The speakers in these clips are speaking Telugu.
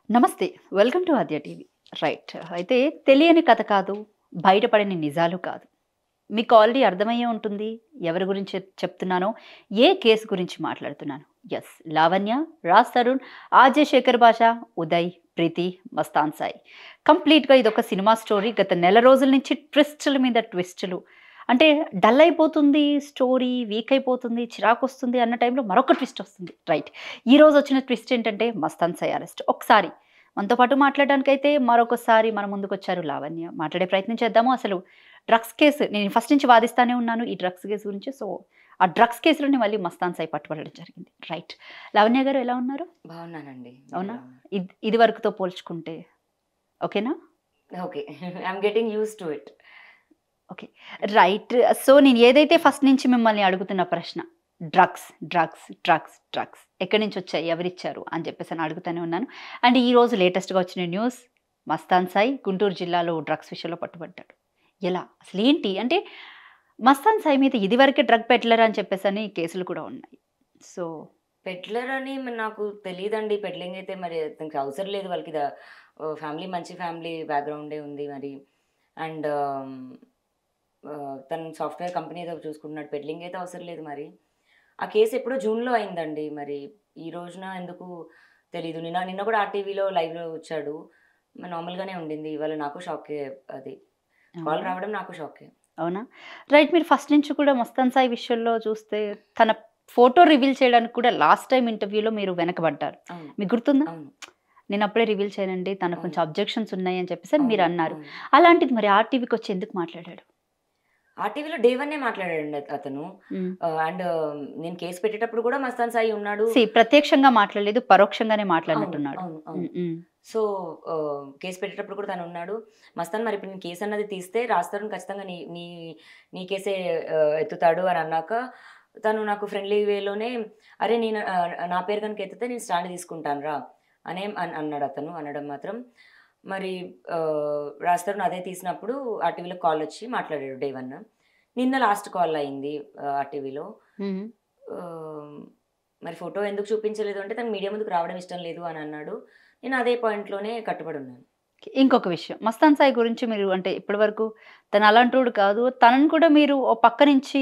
నమస్తే. Welcome to Aadya TV. Right. అయితే తెలియని కథ కాదు, బయటపడని నిజాలు కాదు. మీకు ఆల్రెడీ అర్థమయ్యే ఉంటుంది. ఎవరి గురించి చెప్తున్నానో, ఏ కేసు గురించి మాట్లాడుతున్నానో. యెస్. లావణ్య, రాజ్ తరుణ్, ఆర్‌జే శేఖర్ భాష, ఉదయ్, ప్రీతి, మస్తాన్ సాయి. కంప్లీట్‌గా ఇదొక సినిమా స్టోరీ. గత నెల రోజుల నుంచి ట్విస్టుల మీద ట్విస్టులు. అంటే డల్ అయిపోతుంది స్టోరీ, వీక్ అయిపోతుంది, చిరాకొస్తుంది అన్న టైంలో మరొక ట్విస్ట్ వస్తుంది. రైట్. ఈరోజు వచ్చిన ట్విస్ట్ ఏంటంటే మస్తాన్ సాయి అరెస్ట్. ఒకసారి మనతో పాటు మాట్లాడడానికైతే మరొకసారి మన ముందుకొచ్చారు లావణ్య. మాట్లాడే ప్రయత్నం చేద్దాము. అసలు డ్రగ్స్ కేసు నేను ఫస్ట్ నుంచి వాదిస్తానే ఉన్నాను ఈ డ్రగ్స్ కేసు గురించి. సో, ఆ డ్రగ్స్ కేసులోనే మళ్ళీ మస్తాన్ సాయి పట్టుబడడం జరిగింది. రైట్. లావణ్య గారు ఎలా ఉన్నారు? బాగున్నానండి. అవునా? ఇదివరకుతో పోల్చుకుంటే ఓకేనా? Okay. I'm getting used to it. Okay. Right. So, నేను ఏదైతే ఫస్ట్ నుంచి మిమ్మల్ని అడుగుతున్న ప్రశ్న డ్రగ్స్, డ్రగ్స్, డ్రగ్స్, డ్రగ్స్ ఎక్కడి నుంచొచ్చాయి? ఎవరిచ్చారు? అని చెప్పేసని అడుగుతానే ఉన్నాను. అండ్ ఈరోజు లేటెస్ట్‌గా వచ్చిన న్యూస్ మస్తాన్ సాయి గుంటూరు జిల్లాలో డ్రగ్స్ విషయంలో పట్టుబడ్డాడు. ఎలా? అసలేంటి? అంటే మస్తాన్ సాయి మీద ఇదివరకే డ్రగ్ పెడ్లర్ అని చెప్పేసని కేసులు కూడా ఉన్నాయి. సో, పెడ్లర్ అని నాకు తెలీదండి. పెడ్లింగ్ అయితే మరి అతనికి అవసరం లేదు. వాళ్ళకి ఫ్యామిలీ మంచి ఫ్యామిలీ బ్యాక్‌గ్రౌండే ఉంది మరి. అండ్ తను సాఫ్ట్‌వేర్ కంపెనీ ఏదో చూసుకుంటున్నాడు. పెడ్లింగ్ అయితే అవసరం లేదు మరి. ఆ కేసు ఎప్పుడో జూన్‌లో అయిందండి. మరి ఈ రోజున ఎందుకు తెలీదు. నిన్న నిన్న కూడా ఆర్‌టీవీలో లైవ్‌లో వచ్చాడు. నార్మల్‌గానే ఉండింది. ఇవాళ నాకు షాకే అది. కాల్ అవునా? రావడం నాకు షాకే. అవునా? రైట్. మీరు ఫస్ట్ నుంచి కూడా మస్తాన్ సాయి విషయంలో చూస్తే తన ఫోటో రివీల్ చేయడానికి కూడా లాస్ట్ టైమ్ ఇంటర్వ్యూలో మీరు వెనకబడ్డారు. అవును. మీకు గుర్తుందా? అవును. నేను అప్పుడే రివీల్ చేయనండి. తనకు అవును. కొంచెం అబ్జెక్షన్స్ ఉన్నాయి అని చెప్పేసని అవును. మీరన్నారు. అవును. అలాంటిది మరి ఆర్‌టీవీకొచ్చి ఎందుకు మాట్లాడాడు? ఆర్‌టీవీలో డే వన్నే మాట్లాడాడండి అతను. హ్మ్. అండ్ నేను కేస్ పెట్టేటప్పుడు కూడా మస్తాన్ సాయి ఉన్నాడు. ప్రత్యక్షంగా మాట్లాడలేదు. పరోక్షంగానే అవును. మాట్లాడినట్టున్నాడు. అవును. అవును. హ్మ్. హ్మ్. సో, కేస్ పెట్టేటప్పుడు కూడా తనున్నాడు. మస్తాన్ మరి ఇప్పుడు నేను కేస్ అన్నది తీస్తే రాజ్ తరుణ్ ఖచ్చితంగా నీ నీ నీ కేసే ఎత్తుతాడు అని అన్నాక, తను నాకు ఫ్రెండ్లీ వేలోనే అరే! నేను నా పేరు గనుక ఎత్తితే నేను స్టాండ్ తీసుకుంటాను రా! అన్నాడు అతను. అనడం మాత్రం మరి రాజ్ తరుణ్ అదే తీసినప్పుడు ఆర్‌టీవీలో కాలొచ్చి మాట్లాడాడు డే వన్. నిన్న లాస్ట్ కాల్ అయింది ఆర్‌టీవీలో. హ్మ్. ఆహ్, మరి ఫోటో ఎందుకు చూపించలేదు అంటే, తను మీడియా ముందుకు రావడం ఇష్టం లేదు అని అన్నాడు. నేను అదే పాయింట్‌లోనే కట్టుబడి ఉన్నాను. ఇంకొక విషయం. మస్తాన్ సాయి గురించి మీరు అంటే ఇప్పటి వరకు తను అలాంటోడు కాదు. తనని కూడా మీరు ఓ పక్క నుంచి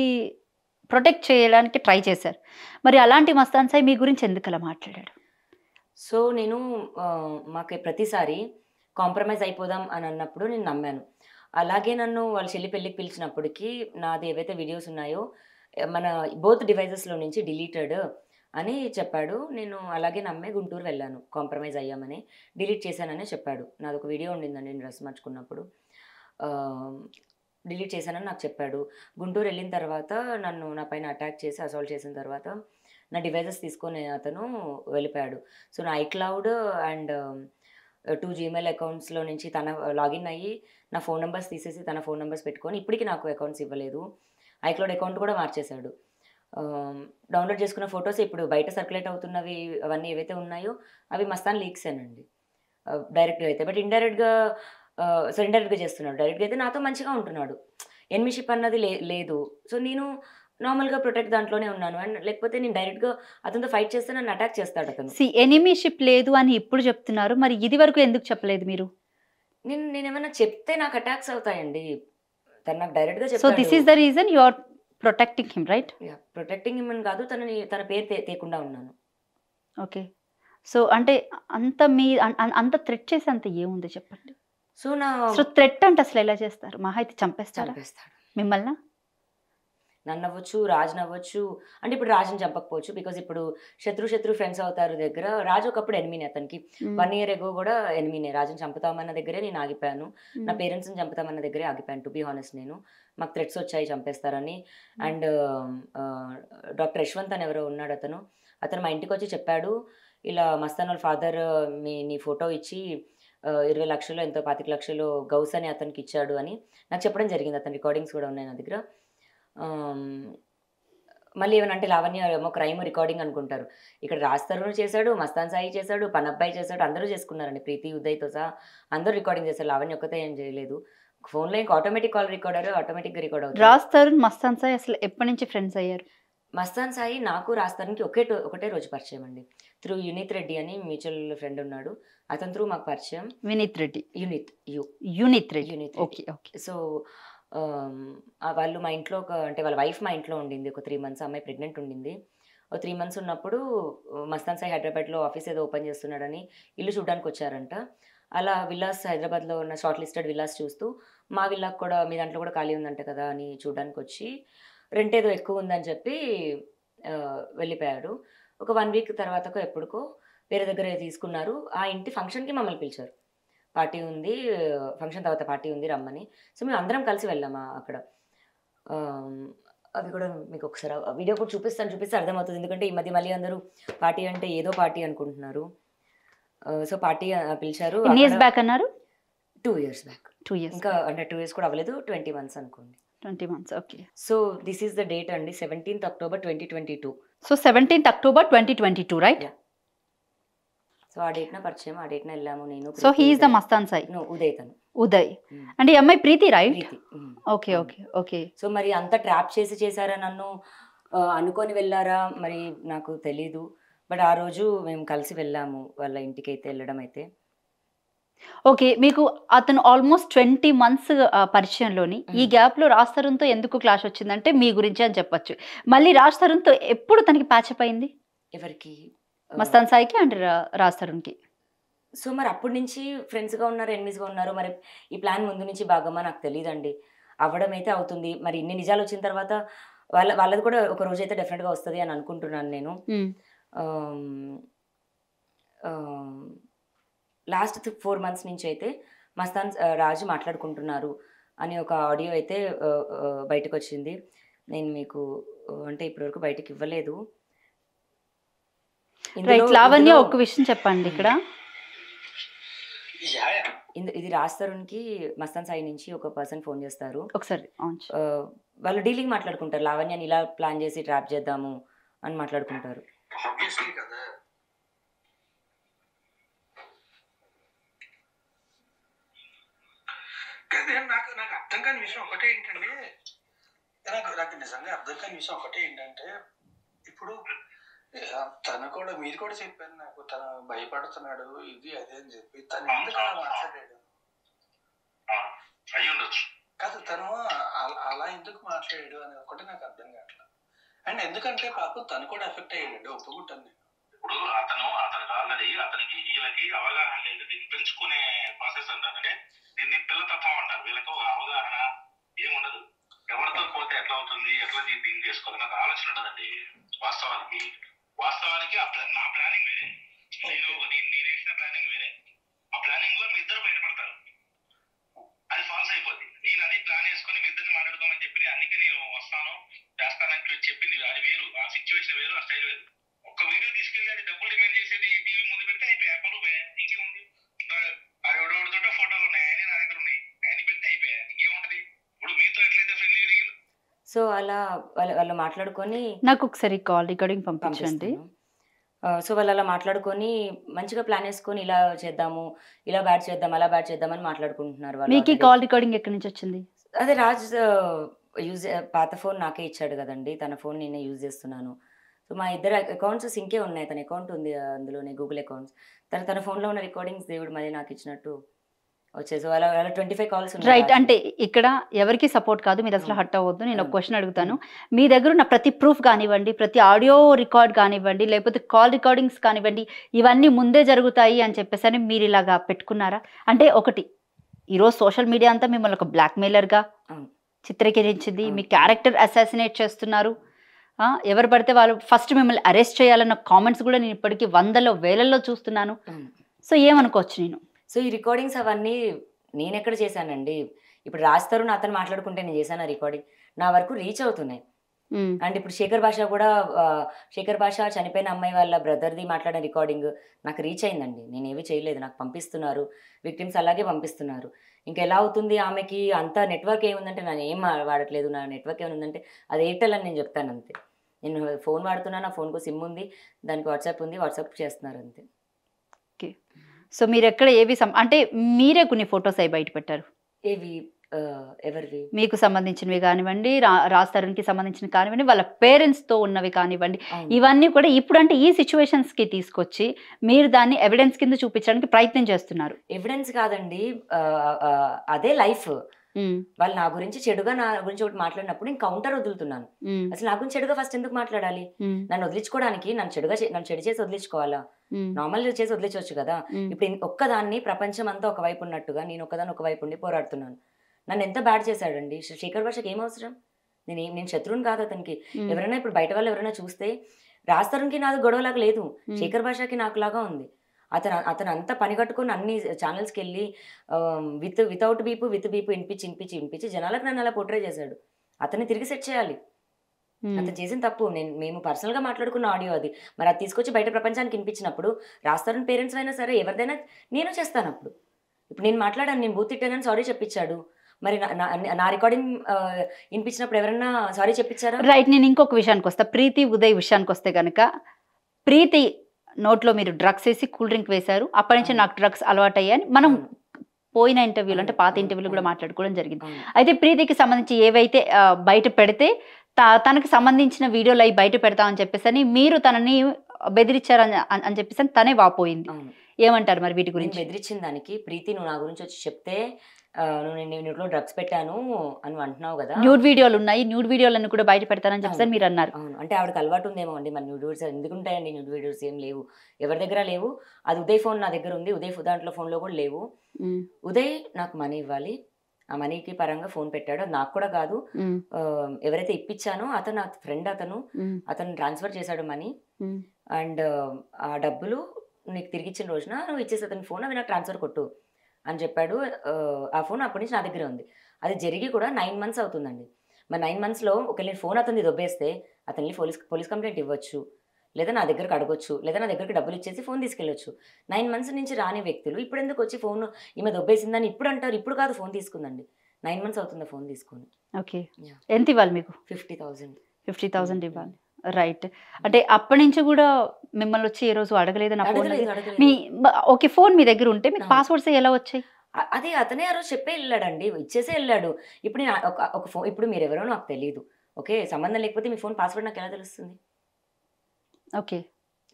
ప్రొటెక్ట్ చేయడానికి ట్రై చేశారు. మరి అలాంటి మస్తాన్ సాయి మీ గురించి ఎందుకలా మాట్లాడాడు? సో, నేను మాకు ప్రతిసారి కాంప్రమైజ్ అయిపోదాం అని అన్నప్పుడు నేను నమ్మాను. అలాగే నన్ను వాళ్ళ చెల్లి పెళ్ళికి పిలిచినప్పటికి నాది ఏవైతే వీడియోస్ ఉన్నాయో మన బోత్ డివైజెస్‌లో నుంచి డిలీటెడ్ అని చెప్పాడు. నేను అలాగే నమ్మి గుంటూరు వెళ్ళాను. కాంప్రమైజ్ అయ్యామని. డిలీట్ చేశాననే చెప్పాడు. నాదొక వీడియో ఉండిందండి నేను డ్రెస్ మార్చుకున్నప్పుడు. ఆహ్, డిలీట్ చేశానని నాకు చెప్పాడు. గుంటూరు ఎళ్ళిన తర్వాత నా పైన అటాక్ చేసి అసాల్ట్ చేసిన తర్వాత నా డివైజెస్ తీసుకొని అతను వెళ్ళిపోయాడు. సో, నా ఐక్లౌడ్ అండ్ 2 జీమెయిల్ అకౌంట్స్‌లో నుంచి తన లాగిన్ అయ్యి, నా ఫోను నంబర్స్ తీసేసి తన ఫోను నంబర్స్ పెట్టుకొని ఇప్పటికి నాకు అకౌంట్స్ ఇవ్వలేదు. ఐక్లౌడ్ అకౌంట్ కూడా మార్చేశాడు. ఆహ్, డౌన్‌లోడ్ చేసుకున్న ఫోటోస్ ఇప్పుడు బయట సర్క్యులేట్ అవుతున్నవి అవన్నీ ఏవైతే ఉన్నాయో అవి మస్తాన్ లీక్సేనండి. డైరెక్ట్‌గా అయితే. బట్ ఇండైరెక్ట్‌గా చేస్తున్నాడు. డైరెక్ట్‌గా అయితే నాతో మంచిగా ఉంటున్నాడు. ఎనిమిషిప్ అన్నది లేదు. సో, నేను నార్మల్‌గా ప్రొటెక్ట్ దాంట్లోనే ఉన్నాను. అండ్ లేకపోతే నేను డైరెక్ట్‌గా అతనితో ఫైట్ చేస్తే నన్ను అటాక్ చేస్తాడతను. ఎనిమీషిప్ లేదు అని ఇప్పుడు చెప్తున్నారు. మరి ఇది వరకు ఎందుకు చెప్పలేదు మీరు? నేనేమన్నా చెప్తే నాకు అటాక్స్ అవుతాయండి. తను నాకు డైరెక్ట్‌గా సో, థిస్ చెప్పాడు. Is the reason you are protecting him right? Yeah! Protecting him అని కాదు. తన పేరు తీయకుండా ఉన్నాను. ఓకే. సో, అంటే అంత మీ అంత థ్రెట్ చేసేంత ఏముంది చెప్పండి? సో, నా సో, థ్రెట్ అంటే అసలెలా చేస్తారు? మహా అయితే చంపేస్తారా చంపేస్తాడు. మిమ్మల్నా? నన్నవ్వచ్చు, రాజునవ్వచ్చు. అంటే ఇప్పుడు రాజుని చంపకపోవచ్చు. బికాజ్ ఇప్పుడు శత్రు ఫ్రెండ్స్ అవుతారు దగ్గర రాజు ఒకప్పుడు ఎనిమీనే అతనికి. హ్మ్. 1 ఇయర్ ఎగో గూడా ఎనిమీనే. రాజుని చంపుతామన్న దగ్గరే నేను ఆగిపోయాను. నా హ్మ్. పేరెంట్స్‌ని చంపుతామన్న దగ్గరే ఆగిపోయాను. టు బీ హానెస్ట్ నేను. మాకు థ్రెట్స్ వచ్చాయి చంపేస్తారని. హ్మ్. అండ్ డాక్టర్ యశ్వంత్ అని ఎవరో ఉన్నాడతను. అతను మా ఇంటికొచ్చి చెప్పాడు. ఇలా మస్తాన్ వాళ్ళ ఫాదర్ నీ ఫోటో ఇచ్చి 20,00,000 ఎంతో 25,00,000 గౌస్ అని అతనికిచ్చాడు అని నాకు చెప్పడం జరిగింది. అతని రికార్డింగ్స్ గూడా ఉన్నాయి నా దగ్గర. ఆహ్, మళ్ళీ ఏమన్నా అంటే లావణ్య ఏమో క్రైమ్ రికార్డింగ్ అనుకుంటారు. ఇక్కడ రాజ్ తరుణ్ చేశాడు, మస్తాన్ సాయి చేశాడు, పనబ్బాయి చేశాడు. అందరూ చేసుకున్నారండి. ప్రీతి, ఉదయ్‌తో సహా అందరూ రికార్డింగ్ చేశారు. లావణ్య ఒక్కతే ఏం చేయలేదు. ఫోన్‌లో ఇంక ఆటోమేటిక్ కాల్ రికార్డర్ ఆటోమేటిక్‌గా రికార్డ్ అవుతాయి. రాజ్ తరుణ్, మస్తాన్ సాయి అసలు ఎప్పటి నుంచి ఫ్రెండ్స్ అయ్యారు? మస్తాన్ సాయి నాకు రాజ్ తరుణ్‌కి ఒకటే రోజు పరిచయం అండి. త్రూ యునిత్ రెడ్డి అని మ్యూచువల్ ఫ్రెండ్ ఉన్నాడు. అతని త్రూ మాకు పరిచయం. Vineeth Reddy. Yunith Yunith Reddy. Yunith okay. Reddy. Okay. So వాళ్ళు మా ఇంట్లో అంటే వాళ్ళ వైఫ్ మా ఇంట్లో ఉండింది. ఒక 3 మంత్స్ అమ్మాయి ప్రెగ్నెంట్ ఉండింది. ఓ 3 మంత్స్ ఉన్నప్పుడు మస్తాన్ సాయి హైదరాబాద్‌లో ఆఫీస్ ఏదో ఓపెన్ చేస్తున్నాడని ఇల్లు చూడడానికి వచ్చారంట. అలా విల్లాస్ హైదరాబాద్‌లో ఉన్న షార్ట్ లిస్టెడ్ విల్లాస్ చూస్తూ మా విల్లాకి కూడా మీ దాంట్లో కూడా ఖాళీ ఉందంట కదా అని చూడడానికొచ్చి రెంట్ ఏదో ఎక్కువ ఉందని చెప్పి వెళ్ళిపోయారు. ఒక 1 వీక్ తర్వాతకో ఎప్పటికో వేరే దగ్గర తీసుకున్నారు. ఆ ఇంటి ఫంక్షన్‌కి మమ్మల్ని పిలిచారు. పార్టీ ఉంది. ఫంక్షన్ తర్వాత పార్టీ ఉంది రమ్మని. సో మేము అందరం కలిసి వెళ్ళాము అక్కడ. అవి కూడా మీకు ఒకసారి ఆ వీడియో కూడా చూపిస్తే అర్థమవుతుంది. ఎందుకంటే ఈ మధ్య మళ్ళీ అందరూ పార్టీ అంటే ఏదో పార్టీ అనుకుంటున్నారు. సో పార్టీ పిలిచారు. ఎన్ని ఇయర్స్ బ్యాక్ అన్నారు? 2 ఇయర్స్ బ్యాక్. 2 ఇయర్స్. ఇంకా అంటే 2 ఇయర్స్ కూడా అవ్వలేదు. 20 మంత్స్ అనుకోండి. 20 months. Okay. So this is the date అండి. 17th October 2022. So 17th October 2022 right? Yeah! So ఆ డేట్‌న పరిచయం. ఆ డేట్‌న వెళ్ళాము నేను. So he is the Mastan Sai. No Uday తను. ఉదయ్. అంటే ఈ అమ్మాయి Preethi right? Preethi. Okay. Okay. Okay. So మరి అంత ట్రాప్ చేశారా నన్ను అనుకోని వెళ్ళారా మరి నాకు తెలీదు. బట్ ఆ రోజు మేము కలిసి వెళ్ళాము వాళ్ళ ఇంటికైతే వెళ్ళడం అయితే. ఓకే. మీకు అతను ఆల్మోస్ట్ 20 మంత్స్ పరిచయంలోని ఈ గ్యాప్‌లో రాజ్ తరుణ్‌తో ఎందుకు క్లాష్ వచ్చిందంటే మీ గురించే అని చెప్పొచ్చు. మళ్ళీ రాజ్ తరుణ్‌తో ఎప్పుడు తనకి ప్యాచప్ అయింది? ఎవరికి? మస్తాన్ సాయికి అండ్ రాజ్ తరుణ్‌కి. సో మరి అప్పటి నుంచి ఫ్రెండ్స్‌గా ఉన్నారు, ఎనిమీస్‌గా ఉన్నారు. మరి ఈ ప్లాన్ ముందు నుంచి భాగమా నాకు తెలీదండి. అవ్వడం అయితే అవుతుంది. మరి ఇన్ని నిజాలు వచ్చిన తర్వాత వాళ్ళది కూడా ఒక రోజైతే డెఫినెట్‌గా వస్తది అని అనుకుంటున్నాను నేను. లాస్ట్ 4 మంత్స్ నుంచి అయితే మస్తాన్ రాజు మాట్లాడుకుంటున్నారు అని ఒక ఆడియో అయితే బయటకొచ్చింది. నేను మీకు అంటే ఇప్పటివరకు బయటకి ఇవ్వలేదు. రైట్. లావణ్య ఒక విషయం చెప్పండి ఇక్కడ. ఇది రాజ్ తరుణ్‌కి మస్తాన్ సాయి నుంచి ఒక పర్సన్ ఫోన్ చేస్తారు. ఒకసారి వాళ్ళు డీలింగ్ మాట్లాడుకుంటారు. లావణ్యని ఇలా ప్లాన్ చేసి ట్రాప్ చేద్దాము అని మాట్లాడుకుంటారు. నాకు అర్థం కాని విషయం ఒకటే ఏంటంటే నాకు నిజంగా అర్థం కాని విషయం ఒకటే ఏంటంటే ఇప్పుడు తను కూడా మీరు కూడా చెప్పారు నాకు తను భయపడుతున్నాడు ఇది అదే అని చెప్పి తను ఎందుకు అలా మాట్లాడాడు కాదు తను అలా ఎందుకు మాట్లాడాడు అని ఒకటి నాకు అర్థం కావట్లేదు. అండ్ ఎందుకంటే పాపం తను కూడా ఎఫెక్ట్ అయ్యాడు ఒప్పుకుంటాను నేను. ఇప్పుడు అతనికి ఆల్రెడీ అతనికి వీళ్ళకి అవగాహన లేదు. దీన్ని పెంచుకునే ప్రాసెస్ అంటారంటే దీన్ని పిల్లతత్వం అంటారు. వీళ్ళకి ఒక అవగాహన ఏముండదు. ఎవరితో పోతే ఎట్లా అవుతుంది, ఎట్లా దీన్ని చేసుకోవాలి నాకు ఆలోచన ఉండదండి. వాస్తవానికి నా ప్లానింగ్ వేరే, నేను వేసిన ప్లానింగ్ వేరే. ఆ ప్లానింగ్ లో మీ ఇద్దరు బయటపడతారు. అది ఫాల్స్ అయిపోద్ది. నేను అది ప్లాన్ వేసుకుని మీ ఇద్దరిని మాట్లాడుకోమని చెప్పి అందుకే నేను వస్తాను చేస్తానని చెప్పింది. అది వేరు, ఆ సిచ్యువేషన్ వేరు, ఆ స్టైల్ వేరు. ఒక్క వీడియో తీసుకెళ్ళి అది డబ్బులు డిమాండ్ చేసేది టీవీ ముందు పెడితే అయిపోయా పరువు. ఇంకేముంది? అది ఎవడోడితో ఫోటోలు ఉన్నాయి, ఆయన నా దగ్గర ఉన్నాయి, ఆయన పెడితే అయిపోయా. ఇంకేముంటది? ఇప్పుడు మీతో ఎట్లయితే ఫ్రెండ్లీ జరిగింది. సో అలా వాళ్ళు మాట్లాడుకొని నాకు ఒకసారి కాల్ రికార్డింగ్ పంపించండి. సో వాళ్ళు అలా మాట్లాడుకొని మంచిగా ప్లాన్ వేసుకొని ఇలా చేద్దాము, ఇలా బ్యాట్ చేద్దాం, అలా బ్యాట్ చేద్దాం అని మాట్లాడుకుంటున్నారు. మీకు కాల్ రికార్డింగ్ ఎక్కడి నుంచి వచ్చింది? అదే రాజ్ పాత ఫోన్ నాకే ఇచ్చాడు కదండి. తన ఫోన్ నేనే యూజ్ చేస్తున్నాను. సో మా ఇద్దరు అకౌంట్స్ సింకే ఉన్నాయి. తన అకౌంట్ ఉంది అందులోనే, గూగుల్ అకౌంట్స్. తన ఫోన్లో ఉన్న రికార్డింగ్స్ దేవుడు మళ్ళీ నాకు ఇచ్చినట్టు వచ్చాయి. సో అలా 25 కాల్స్ ఉన్నాయి. రైట్. అంటే ఇక్కడ ఎవరికి సపోర్ట్ కాదు, మీరు అసలు హట్ అవ్వద్దు. నేను ఒక క్వశ్చన్ అడుగుతాను. మీ దగ్గర ఉన్న ప్రతి ప్రూఫ్ కానివ్వండి, ప్రతి ఆడియో రికార్డ్ కానివ్వండి, లేకపోతే కాల్ రికార్డింగ్స్ కానివ్వండి, ఇవన్నీ ముందే జరుగుతాయి అని చెప్పేసి మీరు ఇలాగా పెట్టుకున్నారా? అంటే ఒకటి, ఈరోజు సోషల్ మీడియా అంతా మిమ్మల్ని ఒక బ్లాక్మెయిలర్గా చిత్రీకరించింది. మీ క్యారెక్టర్ అసాసినేట్ చేస్తున్నారు. ఎవరు పడితే వాళ్ళు ఫస్ట్ మిమ్మల్ని అరెస్ట్ చేయాలన్న కామెంట్స్ కూడా నేను ఇప్పటికీ 100లో 1000లో చూస్తున్నాను. సో ఏమనుకోవచ్చు నేను? సో ఈ రికార్డింగ్స్ అవన్నీ నేను ఎక్కడ చేశానండి. ఇప్పుడు రాజ్ తరుణ్ అతను మాట్లాడుకుంటే నేను చేశాను రికార్డింగ్. నా వరకు రీచ్ అవుతున్నాయి. అండ్ ఇప్పుడు శేఖర్ భాష చనిపోయిన అమ్మాయి వాళ్ళ బ్రదర్ది మాట్లాడిన రికార్డింగ్ నాకు రీచ్ అయిందండి. నేను ఏవి చేయలేదు, నాకు పంపిస్తున్నారు. విక్టిమ్స్ అలాగే పంపిస్తున్నారు. ఇంకా ఎలా అవుతుంది ఆమెకి? అంత నెట్వర్క్ ఏముందంటే నేను ఏం వాడట్లేదు, నా నెట్వర్క్ ఏముందంటే అది ఎయిర్టెల్ అని నేను చెప్తాను అంతే. నేను ఫోన్ వాడుతున్నాను, నా ఫోన్కు సిమ్ ఉంది, దానికి వాట్సాప్ ఉంది, వాట్సాప్ చేస్తున్నారు అంతే. ఓకే. సో మీరు ఎక్కడ ఏవి అంటే మీరే కొన్ని ఫొటోస్ అవి బయట పెట్టారు. ఏవి ఎవరివి? మీకు సంబంధించినవి కానివ్వండి, రాజ్ తరుణ్‌కి సంబంధించినవి కానివ్వండి, వాళ్ళ పేరెంట్స్‌తో ఉన్నవి కానివ్వండి, అవును. ఇవన్నీ కూడా ఇప్పుడంటే ఈ సిట్యుయేషన్స్‌కి తీసుకొచ్చి మీరు దాన్ని ఎవిడెన్స్ కింద చూపించడానికి ప్రయత్నం చేస్తున్నారు. ఎవిడెన్స్ కాదండి. అదే లైఫ్. వాళ్ళు నా గురించి చెడుగా నా గురించి ఒకటి మాట్లాడినప్పుడు నేను కౌంటర్ వదులుతున్నాను. అసలు నా గురించి చెడుగా ఫస్ట్ ఎందుకు మాట్లాడాలి? నన్ను వదిలించుకోవడానికి నన్ను చెడు చేసి వదిలించుకోవాలా? నార్మల్ చేసి వదిలించవచ్చు కదా. ఇప్పుడు ఒక్కదాన్ని ప్రపంచం అంతా ఒకవైపు ఉన్నట్టుగా నేను ఒక్కదాన్ని ఒకవైపు ఉండి పోరాడుతున్నాను. నన్ను ఎంత బ్యాడ్ చేశాడండి శేఖర్ భాషకి. ఏం అవసరం? నేను శత్రువుని కాదు అతనికి. ఎవరైనా ఇప్పుడు బయట వాళ్ళు ఎవరైనా చూస్తే రాజ్ తరుణ్‌కి నాకు గొడవలాగా లేదు, శేఖర్ భాషకి నాకు లాగా ఉంది. అతను అంతా పని కట్టుకొని అన్ని ఛానల్స్కి వెళ్ళి వితౌట్ బీపు విత్ బీపు వినిపించి జనాలకు నన్ను అలా పోర్ట్రే చేశాడు. అతన్ని తిరిగి సెట్ చేయాలి. అతను చేసిన తప్పు. మేము పర్సనల్గా మాట్లాడుకున్న ఆడియో అది. మరి అది తీసుకొచ్చి బయట ప్రపంచానికి వినిపించినప్పుడు రాజ్ తరుణ్ పేరెంట్స్ అయినా సరే ఎవరిదైనా నేను చేస్తాను. అప్పుడు ఇప్పుడు నేను మాట్లాడాను, నేను బూత్ తిట్టానని సారీ చెప్పించాడు. మరి నా రికార్డింగ్ వినిపించినప్పుడు ఎవరన్నా సారీ చెప్పించారా? రైట్. నేను ఇంకొక విషయానికి వస్తా. ప్రీతి ఉదయ్ విషయానికి వస్తే కనుక, ప్రీతి నోట్లో మీరు డ్రగ్స్ వేసి కూల్ డ్రింక్ వేశారు, అప్పటి నుంచి నాకు డ్రగ్స్ అలవాటు అయ్యాయని మనం పోయిన ఇంటర్వ్యూలు అంటే పాత ఇంటర్వ్యూలు కూడా మాట్లాడుకోవడం జరిగింది. అయితే ప్రీతికి సంబంధించి ఏవైతే బయట పెడితే తనకి సంబంధించిన వీడియోలు అవి బయట పెడతామని చెప్పేసి అని మీరు తనని బెదిరించారని అని చెప్పేసి తనే వాపోయింది. ఏమంటారు మరి వీటి గురించి? బెదిరించిన దానికి ప్రీతి నువ్వు నా గురించి వచ్చి చెప్తే నేను ఇంట్లో డ్రగ్స్ పెట్టాను అని అంటున్నావు కదా. న్యూడ్ వీడియోలు ఉన్నాయి, న్యూడ్ వీడియోలను కూడా బయట పెడతానని చెప్పేసి మీరు అన్నారు. అవును. అంటే ఆవిడకి అలవాటు ఉందేమో అండి. మరి న్యూడ్ వీడియోస్ ఎందుకు ఉంటాయండి? న్యూడ్ వీడియోస్ ఏం లేవు, ఎవరి దగ్గర లేవు. అది ఉదయ్ ఫోన్ నా దగ్గర ఉంది, ఉదయ్ దాంట్లో ఫోన్లో కూడా లేవు. ఉదయ్ నాకు మనీ ఇవ్వాలి, ఆ మనీకి పరంగా ఫోన్ పెట్టాడు. అది నాకు కూడా కాదు, ఎవరైతే ఇప్పించానో అతను నా ఫ్రెండ్, అతను ట్రాన్స్ఫర్ చేశాడు మనీ. అండ్ ఆ డబ్బులు నీకు తిరిగి ఇచ్చిన రోజున నువ్వు ఇచ్చేసి అతని ఫోన్ అవి నాకు ట్రాన్స్ఫర్ కొట్టు అని చెప్పాడు. ఆ ఫోన్ అప్పటి నుంచి నా దగ్గరే ఉంది. అది జరిగి కూడా 9 months అవుతుందండి. మరి 9 monthsలో ఒకవేళ ఫోన్ అతన్ని దొబ్బేస్తే అతన్ని పోలీస్ కంప్లైంట్ ఇవ్వచ్చు, లేదా నా దగ్గరకు అడగొచ్చు, లేదా నా దగ్గరికి డబ్బులు ఇచ్చేసి ఫోన్ తీసుకెళ్ళొచ్చు. 9 months నుంచి రాని వ్యక్తులు ఇప్పుడు ఎందుకు వచ్చి ఫోన్ ఈమె దొబ్బేసిందని ఇప్పుడు అంటారు? ఇప్పుడు కాదు, ఫోన్ తీసుకుందండి. 9 months అవుతుంది ఫోన్ తీసుకుని. ఓకే. ఎంత ఇవ్వాలి మీకు? 50,000. 50,000 ఇవ్వాలి. రైట్. అంటే అప్పటి నుంచి కూడా మిమ్మల్ని వచ్చి ఏ రోజు అడగలేదు నా ఫోన్? ఓకే. ఫోన్ మీ దగ్గర ఉంటే మీకు పాస్వర్డ్స్ ఎలా వచ్చాయి? అదే అతనే ఆ రోజు చెప్పే వెళ్ళాడండి, ఇచ్చేసే వెళ్ళాడు. ఇప్పుడు నేను ఒక ఫోన్, ఇప్పుడు మీరు ఎవరో నాకు తెలియదు, ఓకే, సంబంధం లేకపోతే మీ ఫోన్ పాస్వర్డ్ నాకు ఎలా తెలుస్తుంది? ఓకే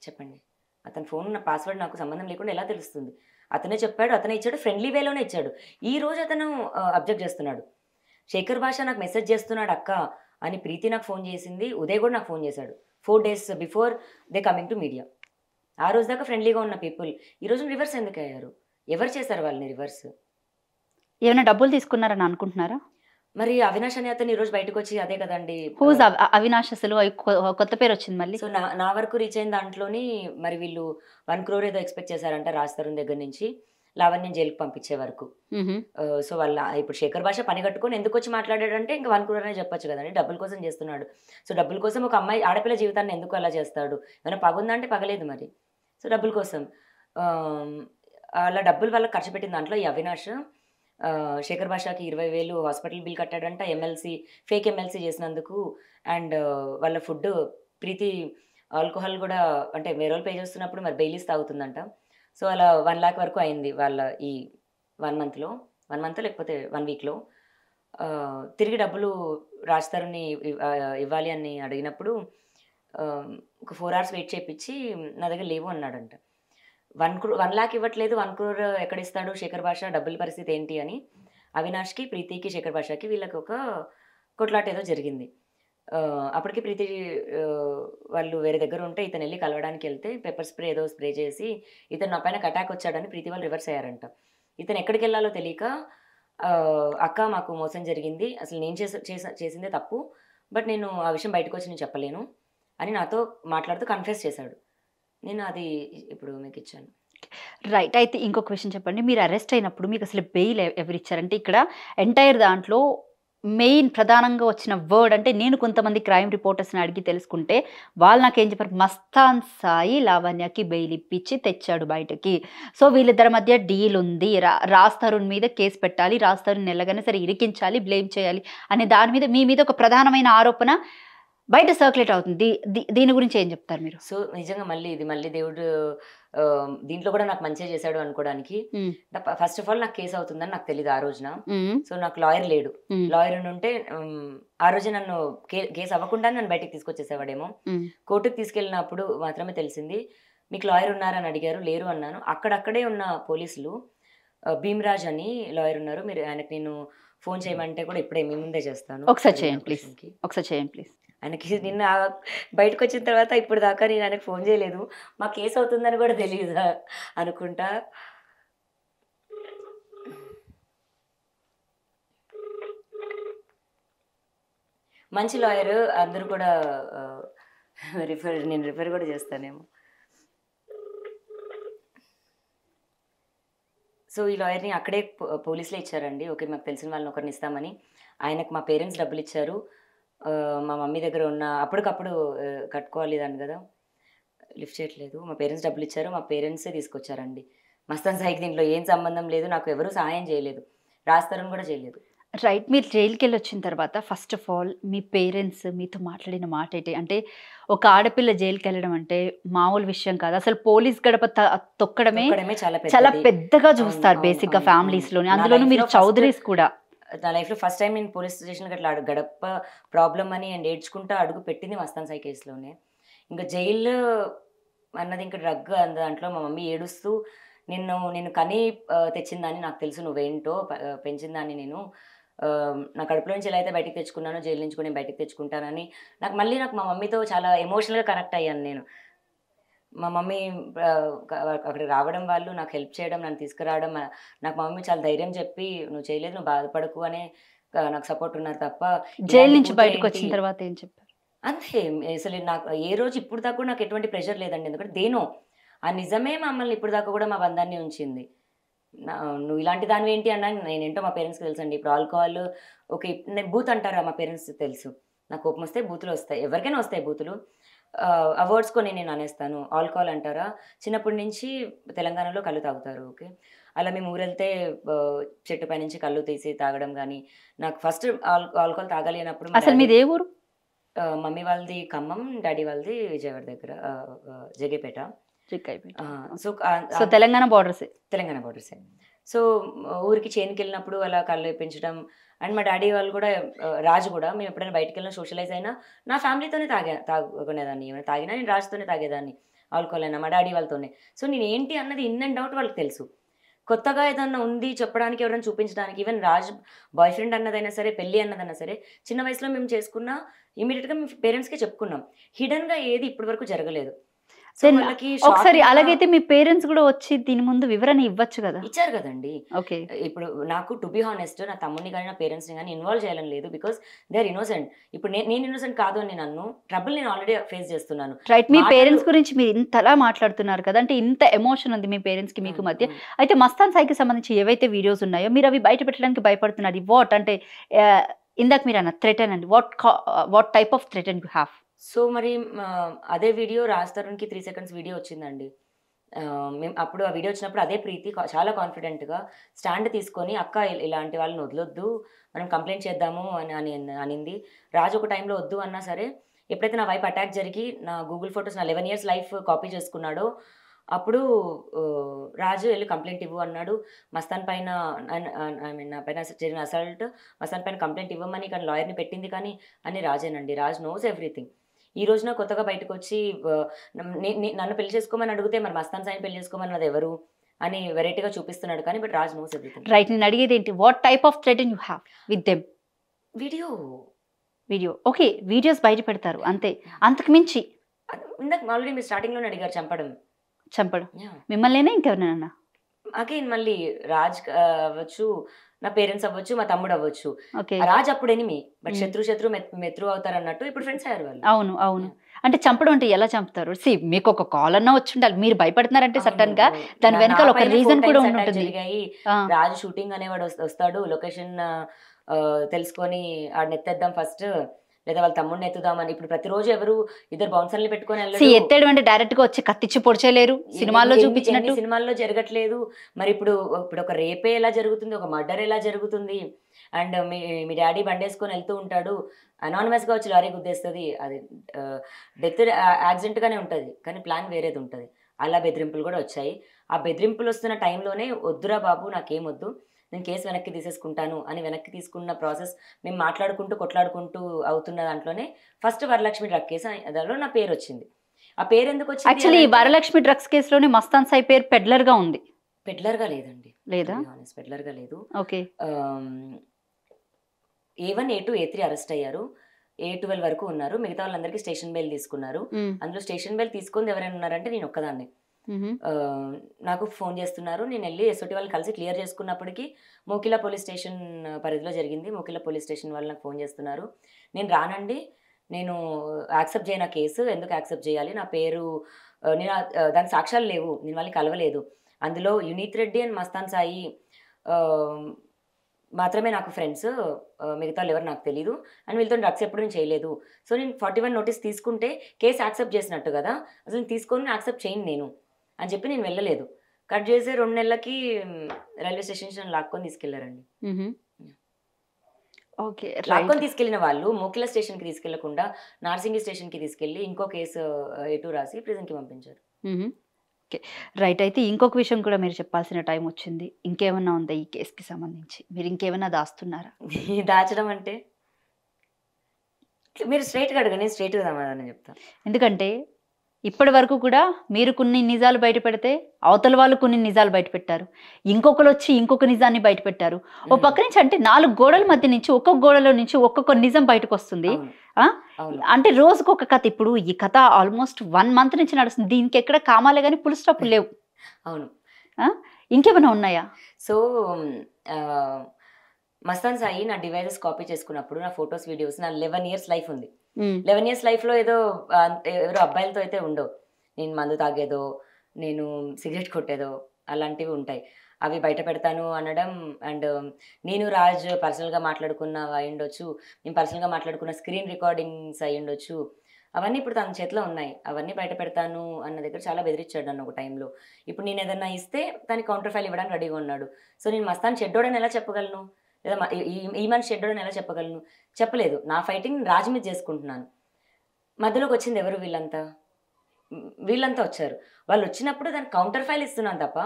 చెప్పండి. అతని ఫోన్ నా పాస్వర్డ్ నాకు సంబంధం లేకుండా ఎలా తెలుస్తుంది? అతనే చెప్పాడు, అతనే ఇచ్చాడు, ఫ్రెండ్లీ వేలోనే ఇచ్చాడు. ఈ రోజు అతను అబ్జెక్ట్ చేస్తున్నాడు. శేఖర్ భాష నాకు మెసేజ్ చేస్తున్నాడు అక్క అని ప్రీతి నాకు ఫోన్ చేసింది, ఉదయ్ కూడా నాకు ఫోన్ చేశాడు 4 days before they coming to media. ఆ రోజు దాకా ఫ్రెండ్లీగా ఉన్న పీపుల్ ఈరోజు రివర్స్ ఎందుకు అయ్యారు? ఎవరు చేశారు వాళ్ళని రివర్స్? ఏమైనా డబ్బులు తీసుకున్నారని అనుకుంటున్నారా? మరి అవినాష్ అనే అతను ఈరోజు బయటకు వచ్చి అదే కదండి. హూజ్ అవినాష్? అసలు కొత్త పేరు వచ్చింది మళ్ళీ. సో నా వరకు రీచ్ అయిన దాంట్లోని మరి వీళ్ళు 1 crore ఏదో ఎక్స్పెక్ట్ చేశారంట రాజ్ తరుణ్ దగ్గర నుంచి, లావణ్యం జైలుకి పంపించే వరకు. సో వాళ్ళ ఇప్పుడు శేఖర్ భాష పని కట్టుకొని ఎందుకు వచ్చి మాట్లాడాడంటే ఇంకా 1 crore అనే చెప్పొచ్చు కదండి. డబ్బుల కోసం చేస్తున్నాడు. సో డబ్బుల కోసం ఒక అమ్మాయి ఆడపిల్ల జీవితాన్ని ఎందుకు అలా చేస్తాడు? ఏమైనా పగుందా అంటే పగలేదు మరి. సో డబ్బుల కోసం అలా డబ్బులు వాళ్ళకి ఖర్చు పెట్టిన దాంట్లో ఈ అవినాష్ శేఖర్ భాషకి 20,000 హాస్పిటల్ బిల్ కట్టాడంట, ఫేక్ ఎమ్మెల్సీ చేసినందుకు. అండ్ వాళ్ళ ఫుడ్ ప్రీతి ఆల్కహాల్ కూడా అంటే వేరే వాళ్ళు పే చేస్తున్నప్పుడు మరి బెయిలీస్ తాగుతుందంట. సో అలా 1 lakh వరకు అయింది వాళ్ళ ఈ 1 month లేకపోతే 1 weekలో. తిరిగి డబ్బులు రాజ్ తరుణ్ని ఇవ్వాలి అని అడిగినప్పుడు ఒక 4 hours వెయిట్ చేయించి నా దగ్గర లేవు అన్నాడంట. 1 lakh ఇవ్వట్లేదు, 1 crore ఎక్కడ ఇస్తాడు శేఖర్ భాష, డబ్బుల పరిస్థితి ఏంటి అని అవినాష్కి, ప్రీతికి, శేఖర్ భాషకి వీళ్ళకి ఒక కొట్లాట ఏదో జరిగింది. అప్పటికి ప్రీతి వాళ్ళు వేరే దగ్గర ఉంటే ఇతను వెళ్ళి కలవడానికి వెళ్తే పెప్పర్ స్ప్రే ఏదో స్ప్రే చేసి ఇతను నా పైన అటాక్ వచ్చాడని ప్రీతి వాళ్ళు రివర్స్ అయ్యారంట. ఇతను ఎక్కడికి వెళ్ళాలో తెలియక అక్క మాకు మోసం జరిగింది, అసలు నేను చేసిందే తప్పు, బట్ నేను ఆ విషయం బయటకు వచ్చి నేను చెప్పలేను అని నాతో మాట్లాడుతూ కన్ఫెస్ చేశాడు. నేను అది ఇప్పుడు మీకు ఇచ్చాను. రైట్. అయితే ఇంకొక విషయం చెప్పండి, మీరు అరెస్ట్ అయినప్పుడు మీకు అసలు బెయిల్ ఎవరు ఇచ్చారంటే ఇక్కడ ఎంటైర్ దాంట్లో మెయిన్ ప్రధానంగా వచ్చిన వర్డ్ అంటే నేను కొంతమంది క్రైమ్ రిపోర్టర్స్ని అడిగి తెలుసుకుంటే వాళ్ళు నాకేం చెప్పారు, మస్తాన్ సాయి లావణ్యకి బెయిల్ ఇప్పించి తెచ్చాడు బయటకి. సో వీళ్ళిద్దరి మధ్య డీల్ ఉంది, రాజ్ తరుణ్ మీద కేసు పెట్టాలి, రాజ్ తరుణ్ ఎలాగైనా సరే ఇరికించాలి, బ్లేమ్ చేయాలి అనే దాని మీద మీ మీద ఒక ప్రధానమైన ఆరోపణ బయట సర్క్యులేట్ అవుతుంది. దీని గురించి ఏం చెప్తారు మీరు? సో నిజంగా మళ్ళీ దేవుడు దీంట్లో కూడా నాకు మంచిగా చేశాడు అనుకోవడానికి. ఫస్ట్ ఆఫ్ ఆల్ నాకు కేసు అవుతుందని నాకు తెలియదు ఆ రోజున. సో నాకు లాయర్ లేడు. లాయర్ ఉంటే ఆ రోజు నన్ను కేసు అవ్వకుండా నన్ను బయటికి తీసుకొచ్చేసేవాడేమో. కోర్టుకు తీసుకెళ్ళినప్పుడు మాత్రమే తెలిసింది మీకు లాయర్ ఉన్నారని అడిగారు, లేరు అన్నాను. అక్కడక్కడే ఉన్న పోలీసులు భీమరాజ్ అని లాయర్ ఉన్నారు, మీరు ఆయనకి నేను ఫోన్ చేయమంటే కూడా ఇప్పుడే మీ ముందే చేస్తాను, ఒకసారి చేయండి ప్లీజ్, ఒకసారి చేయండి ప్లీజ్. ఆయనకి నిన్న బయటకు వచ్చిన తర్వాత ఇప్పుడు దాకా నేను ఆయనకు ఫోన్ చేయలేదు, మా కేసు అవుతుందని కూడా తెలియదు అనుకుంటా. మంచి లాయర్, అందరూ కూడా నేను రిఫర్ కూడా చేస్తానేమో. సో ఈ లాయర్ని అక్కడే పోలీసులే ఇచ్చారండి. ఓకే, మాకు తెలిసిన వాళ్ళని ఒకరిని ఇస్తామని. ఆయనకు మా పేరెంట్స్ డబ్బులు ఇచ్చారు. మా మమ్మీ దగ్గర ఉన్న అప్పటికప్పుడు కట్టుకోవాలి దాన్ని కదా, లిఫ్ట్ చేయట్లేదు. మా పేరెంట్స్ డబ్బులు ఇచ్చారు, మా పేరెంట్సే తీసుకొచ్చారండి. మస్తాన్ సాయికి దీంట్లో ఏం సంబంధం లేదు, నాకు ఎవరు సహాయం చేయలేదు, రాస్తారని కూడా చేయలేదు. రైట్, మీరు జైలుకి వెళ్ళి వచ్చిన తర్వాత first of all me parents మీతో మాట్లాడిన మాట ఏంటి? అంటే ఒక ఆడపిల్ల జైలుకి వెళ్ళడం అంటే మామూలు విషయం కాదు. అసలు పోలీస్ గడప తొక్కడమే చాలా పెద్దగా చూస్తారు బేసిక్ గా ఫ్యామిలీస్ లోని, అందులోనూ మీరు చౌదరీస్ కూడా. నా లైఫ్లో ఫస్ట్ టైం నేను పోలీస్ స్టేషన్కి అట్లా గడప ప్రాబ్లం అని అండ్ ఏడ్చుకుంటా అడుగు పెట్టింది మస్తాన్ సాయి కేసులోనే. ఇంకా జైలు అన్నది ఇంకా డ్రగ్ దాంట్లో మా మమ్మీ ఏడుస్తూ నేను కనీ తెచ్చిందని నాకు తెలుసు, నువ్వేంటో పెంచిందాన్ని నేను, నా కడుపులో నుంచి ఎలా అయితే బయటకు తెచ్చుకున్నానో జైలు నుంచి కూడా నేను బయటకు తెచ్చుకుంటానని నాకు మా మమ్మీతో చాలా ఎమోషనల్గా కనెక్ట్ అయ్యాను నేను. మా మమ్మీ అక్కడికి రావడం, వాళ్ళు నాకు హెల్ప్ చేయడం, నన్ను తీసుకురావడం, నాకు మా మమ్మీ చాలా ధైర్యం చెప్పి నువ్వు చేయలేదు, నువ్వు బాధపడకు అనే నాకు సపోర్ట్ ఉన్నారు తప్ప. జైలు నుంచి బయటకు వచ్చిన తర్వాత ఏం చెప్పారు? అంతే, అసలు నాకు ఏ రోజు ఇప్పుడు దాకా కూడా నాకు ఎటువంటి ప్రెషర్ లేదండి. ఎందుకంటే దేనో ఆ నిజమే మమ్మల్ని ఇప్పుడు దాకా కూడా మా బంధాన్ని ఉంచింది. నువ్వు ఇలాంటి దానివి ఏంటి అన్నా నేనేంటో మా పేరెంట్స్కి తెలుసు అండి. ఇప్పుడు ఆల్కహాల్ ఓకే, నేను బూత్ అంటారా మా పేరెంట్స్ తెలుసు, నాకు కోపం వస్తే బూతులు వస్తాయి, ఎవరికైనా వస్తాయి బూతులు. ఆ వర్డ్స్ కొని నేను అనేస్తాను. ఆల్కహాల్ అంటారా, చిన్నప్పటి నుంచి తెలంగాణలో కళ్ళు తాగుతారు. ఓకే, అలా మేము ఊరెళ్తే చెట్టుపై నుంచి కళ్ళు తీసి తాగడం కానీ, నాకు ఫస్ట్ ఆల్కహాల్ తాగాలి అన్నప్పుడు. అసలు మీది ఏ ఊరు? మమ్మీ వాళ్ళది ఖమ్మం, డాడీ వాళ్ళది విజయవాడ దగ్గర జగేపేట. సో తెలంగాణ బార్డర్సే. సో ఊరికి చేనుకి వెళ్ళినప్పుడు అలా కళ్ళు వేయించడం. అండ్ మా డాడీ వాళ్ళు కూడా, రాజు కూడా, మేము ఎప్పుడైనా బయటకు వెళ్ళినా సోషలైజ్ అయినా నా ఫ్యామిలీతోనే తాగుకునేదాన్ని. ఏమైనా తాగినా నేను రాజుతోనే తాగేదాన్ని, ఆల్కహాల్ అయినా మా డాడీ వాళ్ళతోనే. సో నేను ఏంటి అన్నది ఇన్ అండ్ అవుట్ వాళ్ళకి తెలుసు. కొత్తగా ఏదన్నా ఉంది చెప్పడానికి, ఎవరైనా చూపించడానికి, ఈవెన్ రాజ్ బాయ్ ఫ్రెండ్ అన్నదైనా సరే, పెళ్ళి అన్నదైనా సరే, చిన్న వయసులో మేము చేసుకున్నా ఇమీడియట్గా మేము పేరెంట్స్కే చెప్పుకున్నాం. హిడన్గా ఏది ఇప్పటి వరకు జరగలేదు. ఒకసారి అలాగైతే మీ పేరెంట్స్ కూడా వచ్చి దీని ముందు వివరణ ఇవ్వచ్చు కదా? ఇచ్చారు కదండి. ఓకే, ఇప్పుడు నాకు టు బి హానెస్ట్ నా తమ్ముడిని కానీ నా పేరెంట్స్ని కానీ ఇన్వాల్వ్ చేయాలని లేదు, బికాస్ దే ఆర్ ఇన్నోసెంట్. ఇప్పుడు నేను ఇన్నోసెంట్ కాదు అని నన్ను ట్రబుల్ నేను ఆల్రెడీ ఫేస్ చేస్తున్నాను. రైట్, మీ పేరెంట్స్ గురించి మీరు ఇంతలా మాట్లాడుతున్నారు కదా, అంటే ఇంత ఎమోషన్ ఉంది మీ పేరెంట్స్ కి మీకు మధ్య. అయితే మస్తాన్ సాయికి సంబంధించి ఏవైతే వీడియోస్ ఉన్నాయో మీరు అవి బయట పెట్టడానికి భయపడుతున్నారు. వాట్ అంటే ఇందాక మీరు అన్న థ్రెటన్ అండి, what type of threaten you have? So మరి అదే వీడియో రాజ్ తరుణ్కి 3 seconds వీడియో వచ్చిందండి. మేము అప్పుడు ఆ వీడియో వచ్చినప్పుడు అదే ప్రీతి చాలా కాన్ఫిడెంట్గా స్టాండ్ తీసుకొని, అక్క ఇలాంటి వాళ్ళని వదలొద్దు, మనం కంప్లైంట్ చేద్దాము అనింది. రాజు ఒక టైంలో వద్దు అన్నా సరే, ఎప్పుడైతే నా వైపు అటాక్ జరిగి నా గూగుల్ ఫొటోస్ నా 11 years లైఫ్ కాపీ చేసుకున్నాడో అప్పుడు రాజు వెళ్ళి కంప్లైంట్ ఇవ్వు అన్నాడు. మస్తాన్ పైన నా పైన జరిగిన అసల్ట్, మస్తాన్ పైన కంప్లైంట్ ఇవ్వమని కానీ లాయర్ని పెట్టింది కానీ అని రాజేనండి. Raj knows everything. ఈ రోజున కొత్తగా బయటకు వచ్చి నన్ను పెళ్లి చేసుకోమని అడిగితే మరి మస్తాన్ సాయిని పెళ్లి చేసుకోమన్నది ఎవరు అని వెరైటీగా చూపిస్తున్నాడు కానీ, but Raj knows everything. Right, నేను అడిగేది ఏంటి, what type of threaten you have with them? Video okay, videos బయట పెడతారు అంతే, అంతకు మించి? ఇందాక ఆల్రెడీ మీరు స్టార్టింగ్లోనే అడిగారు, చంపడం మిమ్మల్ని ఇంకెవరినైనా? అగైన్ మళ్ళీ రాజ్ అవ్వచ్చు, నా పేరెంట్స్ అవ్వచ్చు, మా తమ్ముడు అవ్వచ్చు. రాజ్ అప్పుడు ఎనిమి, బట్ శత్రు మెత్రు అవుతారు అన్నట్టు ఇప్పుడు ఫ్రెండ్స్ అయ్యారు వాళ్ళు. అవును. అంటే చంపడం అంటే ఎలా చంపుతారు? మీకు ఒక కాల్ అన్నా వచ్చి ఉండాలి, మీరు భయపడుతున్నారంటే సడన్ గా దాని వెనకాల ఒక రీజన్ కూడా ఉంటుంది. రాజు షూటింగ్ అనేవాడు వస్తాడు, లొకేషన్ తెలుసుకొని ఆడిని ఎత్తేద్దాం ఫస్ట్, లేదా వాళ్ళ తమ్ముడిని ఎత్తుదామని. ఇప్పుడు ప్రతిరోజు ఎవరు ఇద్దరు బౌన్సర్లు పెట్టుకొని ఎత్తాడు అంటే డైరెక్ట్ గా వచ్చి కత్తిచ్చి పొడిచేలేరు, సినిమాల్లో చూపించినట్టు. సినిమాల్లో జరగట్లేదు మరి. ఇప్పుడు ఒక రేపే ఎలా జరుగుతుంది, ఒక మర్డర్ ఎలా జరుగుతుంది. అండ్ మీ డాడీ బండేసుకొని వెళ్తూ ఉంటాడు, అనానిమస్ గా వచ్చి లారీ గుద్దేస్తుంది. అది డెత్ యాక్సిడెంట్ గానే ఉంటుంది కానీ ప్లాన్ వేరేది ఉంటుంది. అలా బెదిరింపులు కూడా వచ్చాయి. ఆ బెదిరింపులు వస్తున్న టైంలోనే వద్దురా బాబు నాకేం వద్దు, నేను కేసు వెనక్కి తీసేసుకుంటాను అని వెనక్కి తీసుకున్న ప్రాసెస్ మేము మాట్లాడుకుంటూ కొట్లాడుకుంటూ అవుతున్న దాంట్లోనే ఫస్ట్ వరలక్ష్మి డ్రగ్ కేసు దానిలో నా పేరు వచ్చింది. ఆ పేరు ఎందుకు వచ్చింది? యాక్చువల్లీ ఈ వరలక్ష్మి డ్రగ్స్ కేసులోనే మస్తాన్ సాయి పేరు పెడ్లర్గా ఉంది. పెడ్లర్గా లేదండి, లేదా? పెడ్లర్గా లేదు. Okay. A1, A2, A3 arrest అయ్యారు. A12 వరకు ఉన్నారు. మిగతా వాళ్ళందరికీ స్టేషన్ బెయిల్ తీసుకున్నారు. అందులో స్టేషన్ బెయిల్ తీసుకుంది ఎవరైనా ఉన్నారంటే నేను ఒక్కదాన్ని. నాకు ఫోన్ చేస్తున్నారు, నేను వెళ్ళి ఎస్ఓటి వాళ్ళు కలిసి క్లియర్ చేసుకున్నప్పటికీ మోకిలా పోలీస్ స్టేషన్ పరిధిలో జరిగింది. మోకిలా పోలీస్ స్టేషన్ వాళ్ళు నాకు ఫోన్ చేస్తున్నారు, నేను రానండి, నేను యాక్సెప్ట్ చేయను కేసు, ఎందుకు యాక్సెప్ట్ చేయాలి, నా పేరు నేను దానికి సాక్ష్యాలు లేవు, నేను వాళ్ళని కలవలేదు, అందులో యునీత్ రెడ్డి అండ్ మస్తాన్ సాయి మాత్రమే నాకు ఫ్రెండ్స్, మిగతా ఎవరు నాకు తెలీదు, అండ్ వీళ్ళతో డ్రగ్స్ ఎప్పుడు నేను చేయలేదు. సో నేను 41 నోటీస్ తీసుకుంటే కేసు యాక్సెప్ట్ చేసినట్టు కదా, అసలు తీసుకొని యాక్సెప్ట్ చేయను నేను అని చెప్పి నేను వెళ్ళలేదు. కట్ చేసి 2 నెలలకి రైల్వే స్టేషన్ లాక్కొని తీసుకెళ్లారండి. ఓకే. లాక్కొని తీసుకెళ్లిన వాళ్ళు మోకిలా స్టేషన్కి తీసుకెళ్లకుండా నార్సింగి స్టేషన్కి తీసుకెళ్లి ఇంకో కేసు A2 రాసి ప్రిజన్కి పంపించారు. Okay, right. అయితే ఇంకొక విషయం కూడా మీరు చెప్పాల్సిన టైం వచ్చింది. ఇంకేమన్నా ఉందా ఈ కేసుకి సంబంధించి? మీరు ఇంకేమన్నా దాస్తున్నారా? దాచడం అంటే మీరు స్ట్రైట్గా అడగండి, నేను స్ట్రైట్గా సమాధానం చెప్తాను. ఎందుకంటే ఇప్పటి వరకు కూడా మీరు కొన్ని నిజాలు బయట పెడితే అవతల వాళ్ళు కొన్ని నిజాలు బయట పెట్టారు, ఇంకొకరు వచ్చి ఇంకొక నిజాన్ని బయట పెట్టారు. ఓ పక్క నుంచి అంటే 4 గోడల మధ్య నుంచి ఒక్కొక్క గోడలో నుంచి ఒక్కొక్క నిజం బయటకు వస్తుంది. అంటే రోజుకు ఒక కథ. ఇప్పుడు ఈ కథ ఆల్మోస్ట్ 1 మంత్ నుంచి నడుస్తుంది, దీనికి ఎక్కడ కామాలే కానీ పుల్ స్టాప్ లేవు. అవును. ఇంకేమైనా ఉన్నాయా? సో మస్తాన్ సాయి నా డివైజెస్ కాపీ చేసుకున్నప్పుడు నా ఫొటోస్ వీడియోస్ నా 11 years లైఫ్ ఉంది. 11 years లైఫ్లో ఏదో ఎవరో అబ్బాయిలతో అయితే ఉండవు. నేను మందు తాగేదో, నేను సిగరెట్ కొట్టేదో అలాంటివి ఉంటాయి. అవి బయట పెడతాను అనడం, అండ్ నేను రాజ్ పర్సనల్గా మాట్లాడుకున్న అయి ఉండొచ్చు, నేను పర్సనల్గా మాట్లాడుకున్న స్క్రీన్ రికార్డింగ్స్ అయి ఉండొచ్చు, అవన్నీ ఇప్పుడు తన చేతిలో ఉన్నాయి. అవన్నీ బయట పెడతాను అన్న దగ్గర చాలా బెదిరించాడు నన్ను ఒక టైంలో. ఇప్పుడు నేను ఏదన్నా ఇస్తే దానికి కౌంటర్ ఫైల్ ఇవ్వడానికి రెడీగా ఉన్నాడు. సో నేను మస్తాన్ చెడ్డోడని ఎలా చెప్పగలను, లేదా ఈ మనిషి చెడ్డోడని ఎలా చెప్పగలను? చెప్పలేదు. నా ఫైటింగ్ రాజు మీద చేసుకుంటున్నాను. మధ్యలోకి వచ్చింది ఎవరు? వీళ్ళంతా వచ్చారు. వాళ్ళు వచ్చినప్పుడు దానికి కౌంటర్ ఫైల్ ఇస్తున్నాను తప్ప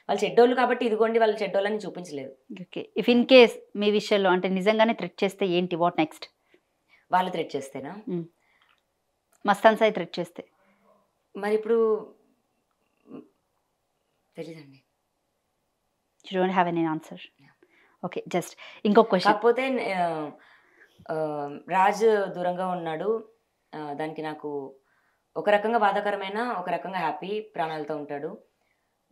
వాళ్ళు చెడ్డోళ్ళు కాబట్టి ఇదిగోండి వాళ్ళు చెడ్డోళ్ళని చూపించలేదు. ఓకే. ఇఫ్ ఇన్ కేస్ మీ విషయంలో అంటే నిజంగానే థ్రెట్ చేస్తే ఏంటి, వాట్ నెక్స్ట్? వాళ్ళు థ్రెట్ చేస్తేనా? మస్తాన్ సాయి థ్రెట్ చేస్తే మరి ఇప్పుడు తెలీదండి. You don't have any answer. Okay, just ఇంకొక క్వశ్చన్. కాకపోతే రాజ్ దూరంగా ఉన్నాడు, దానికి నాకు ఒక రకంగా బాధాకరమైన, ఒక రకంగా హ్యాపీ, ప్రాణాలతో ఉంటాడు.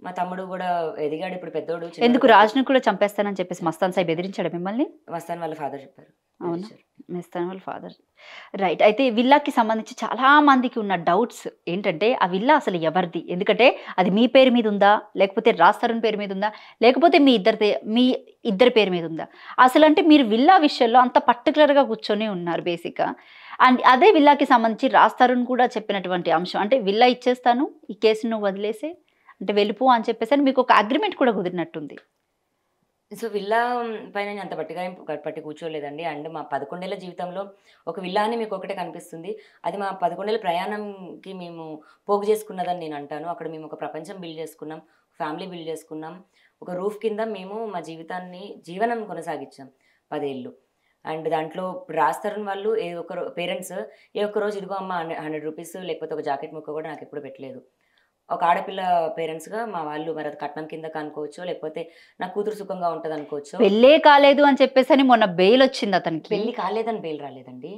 మా తమ్ముడు కూడా ఎదిగాడు, ఇప్పుడు పెద్దోడు. ఎందుకు రాజ్ను కూడా చంపేస్తానని చెప్పేసి మస్తాన్ సాయి బెదిరించాడు మిమ్మల్ని? మస్తాన్ వాళ్ళ ఫాదర్ చెప్పారు. అవునా? మస్తాన్ వాళ్ళ ఫాదర్, రైట్. అయితే విల్లాకి సంబంధించి చాలా మందికి ఉన్న డౌట్స్ ఏంటంటే ఆ విల్లా అసలు ఎవరిది? ఎందుకంటే అది మీ పేరు మీద ఉందా, లేకపోతే రాజ్ తరుణ్ పేరు మీద ఉందా, లేకపోతే మీ ఇద్దరి పేరు మీద ఉందా అసలు? అంటే మీరు విల్లా విషయంలో అంత పర్టికులర్గా కూర్చొని ఉన్నారు బేసిక్గా. అండ్ అదే విల్లాకి సంబంధించి రాజ్ తరుణ్ కూడా చెప్పినటువంటి అంశం అంటే విల్లా ఇచ్చేస్తాను, ఈ కేసును వదిలేసి అంటే వెళ్ళిపో అని చెప్పేసి మీకు ఒక అగ్రిమెంట్ కూడా కుదిరినట్టుంది. సో విల్లా పైన నేను అంత పట్టి కూర్చోలేదండి. అండ్ మా 11 ఏళ్ల జీవితంలో ఒక విల్లా అని మీకు ఒకటే కనిపిస్తుంది, అది మా 11 ఏళ్ల ప్రయాణంకి మేము పోగు చేసుకున్నదని నేను అంటాను. అక్కడ మేము ఒక ప్రపంచం బిల్డ్ చేసుకున్నాం, ఫ్యామిలీ బిల్డ్ చేసుకున్నాం, ఒక రూఫ్ కింద మేము మా జీవనం కొనసాగించాం 10 ఏళ్ళు. అండ్ దాంట్లో రాజ్ తరుణ్ వాళ్ళు పేరెంట్స్ రోజు ఇదిగో అమ్మ 100 రూపీస్ లేకపోతే ఒక జాకెట్ ముక్క కూడా నాకు ఎప్పుడు పెట్టలేదు. ఒక ఆడపిల్ల పేరెంట్స్గా మా వాళ్ళు మరి అది కట్నం కింద అనుకోవచ్చు, లేకపోతే నా కూతురు సుఖంగా ఉంటుంది అనుకోవచ్చు. పెళ్ళే కాలేదు అని చెప్పేసి మొన్న బెయిల్ వచ్చింది అతనికి. పెళ్లి కాలేదని బెయిల్ రాలేదండి,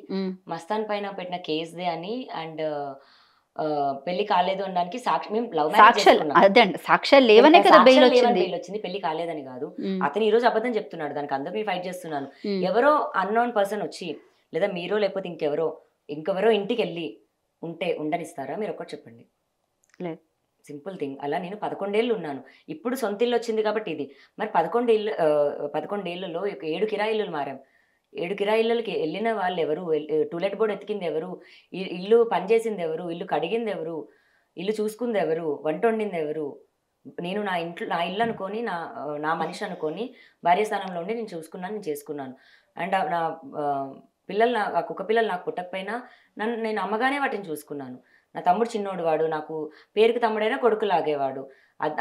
మస్తాన్ పైన పెట్టిన కేసుదే అని. అండ్ పెళ్లి కాలేదు అనడానికి సాక్ష్యాలు లేవనే కదా బెయిల్ వచ్చింది, పెళ్లి కాలేదని కాదు. అతను ఈ రోజు అబద్ధం చెప్తున్నాడు, దానికి అందరికీ ఫైట్ చేస్తున్నాను. ఎవరో అన్నోన్ పర్సన్ వచ్చి లేదా మీరో లేకపోతే ఇంకెవరో ఇంటికి వెళ్ళి ఉండనిస్తారా? మీరు ఒక్కటి చెప్పండి. లేదు, సింపుల్ థింగ్. అలా నేను 11 ఏళ్ళు ఉన్నాను, ఇప్పుడు సొంత ఇల్లు వచ్చింది కాబట్టి ఇది. మరి 11 ఏళ్లలో 7 కిరాయి ఇల్లులు మారాం. 7 కిరాయి ఇళ్ళకి వెళ్ళిన వాళ్ళు ఎవరు? టూలెట్ బోర్డు ఎతికింది ఎవరు? ఇల్లు పనిచేసింది ఎవరు? ఇల్లు కడిగింది ఎవరు? ఇల్లు చూసుకుంది ఎవరు? వంట వండింది ఎవరు? నేను నా ఇల్లు అనుకొని, నా మనిషి అనుకొని భార్య స్థానంలో ఉండి నేను చూసుకున్నాను, నేను చేసుకున్నాను. అండ్ నా పిల్లలు, ఆ కుక్క పిల్లలు నాకు పుట్టకపోయినా నేను అమ్మగానే వాటిని చూసుకున్నాను. నా తమ్ముడు చిన్నోడు వాడు, నాకు పేరుకి తమ్ముడైనా కొడుకు లాగేవాడు.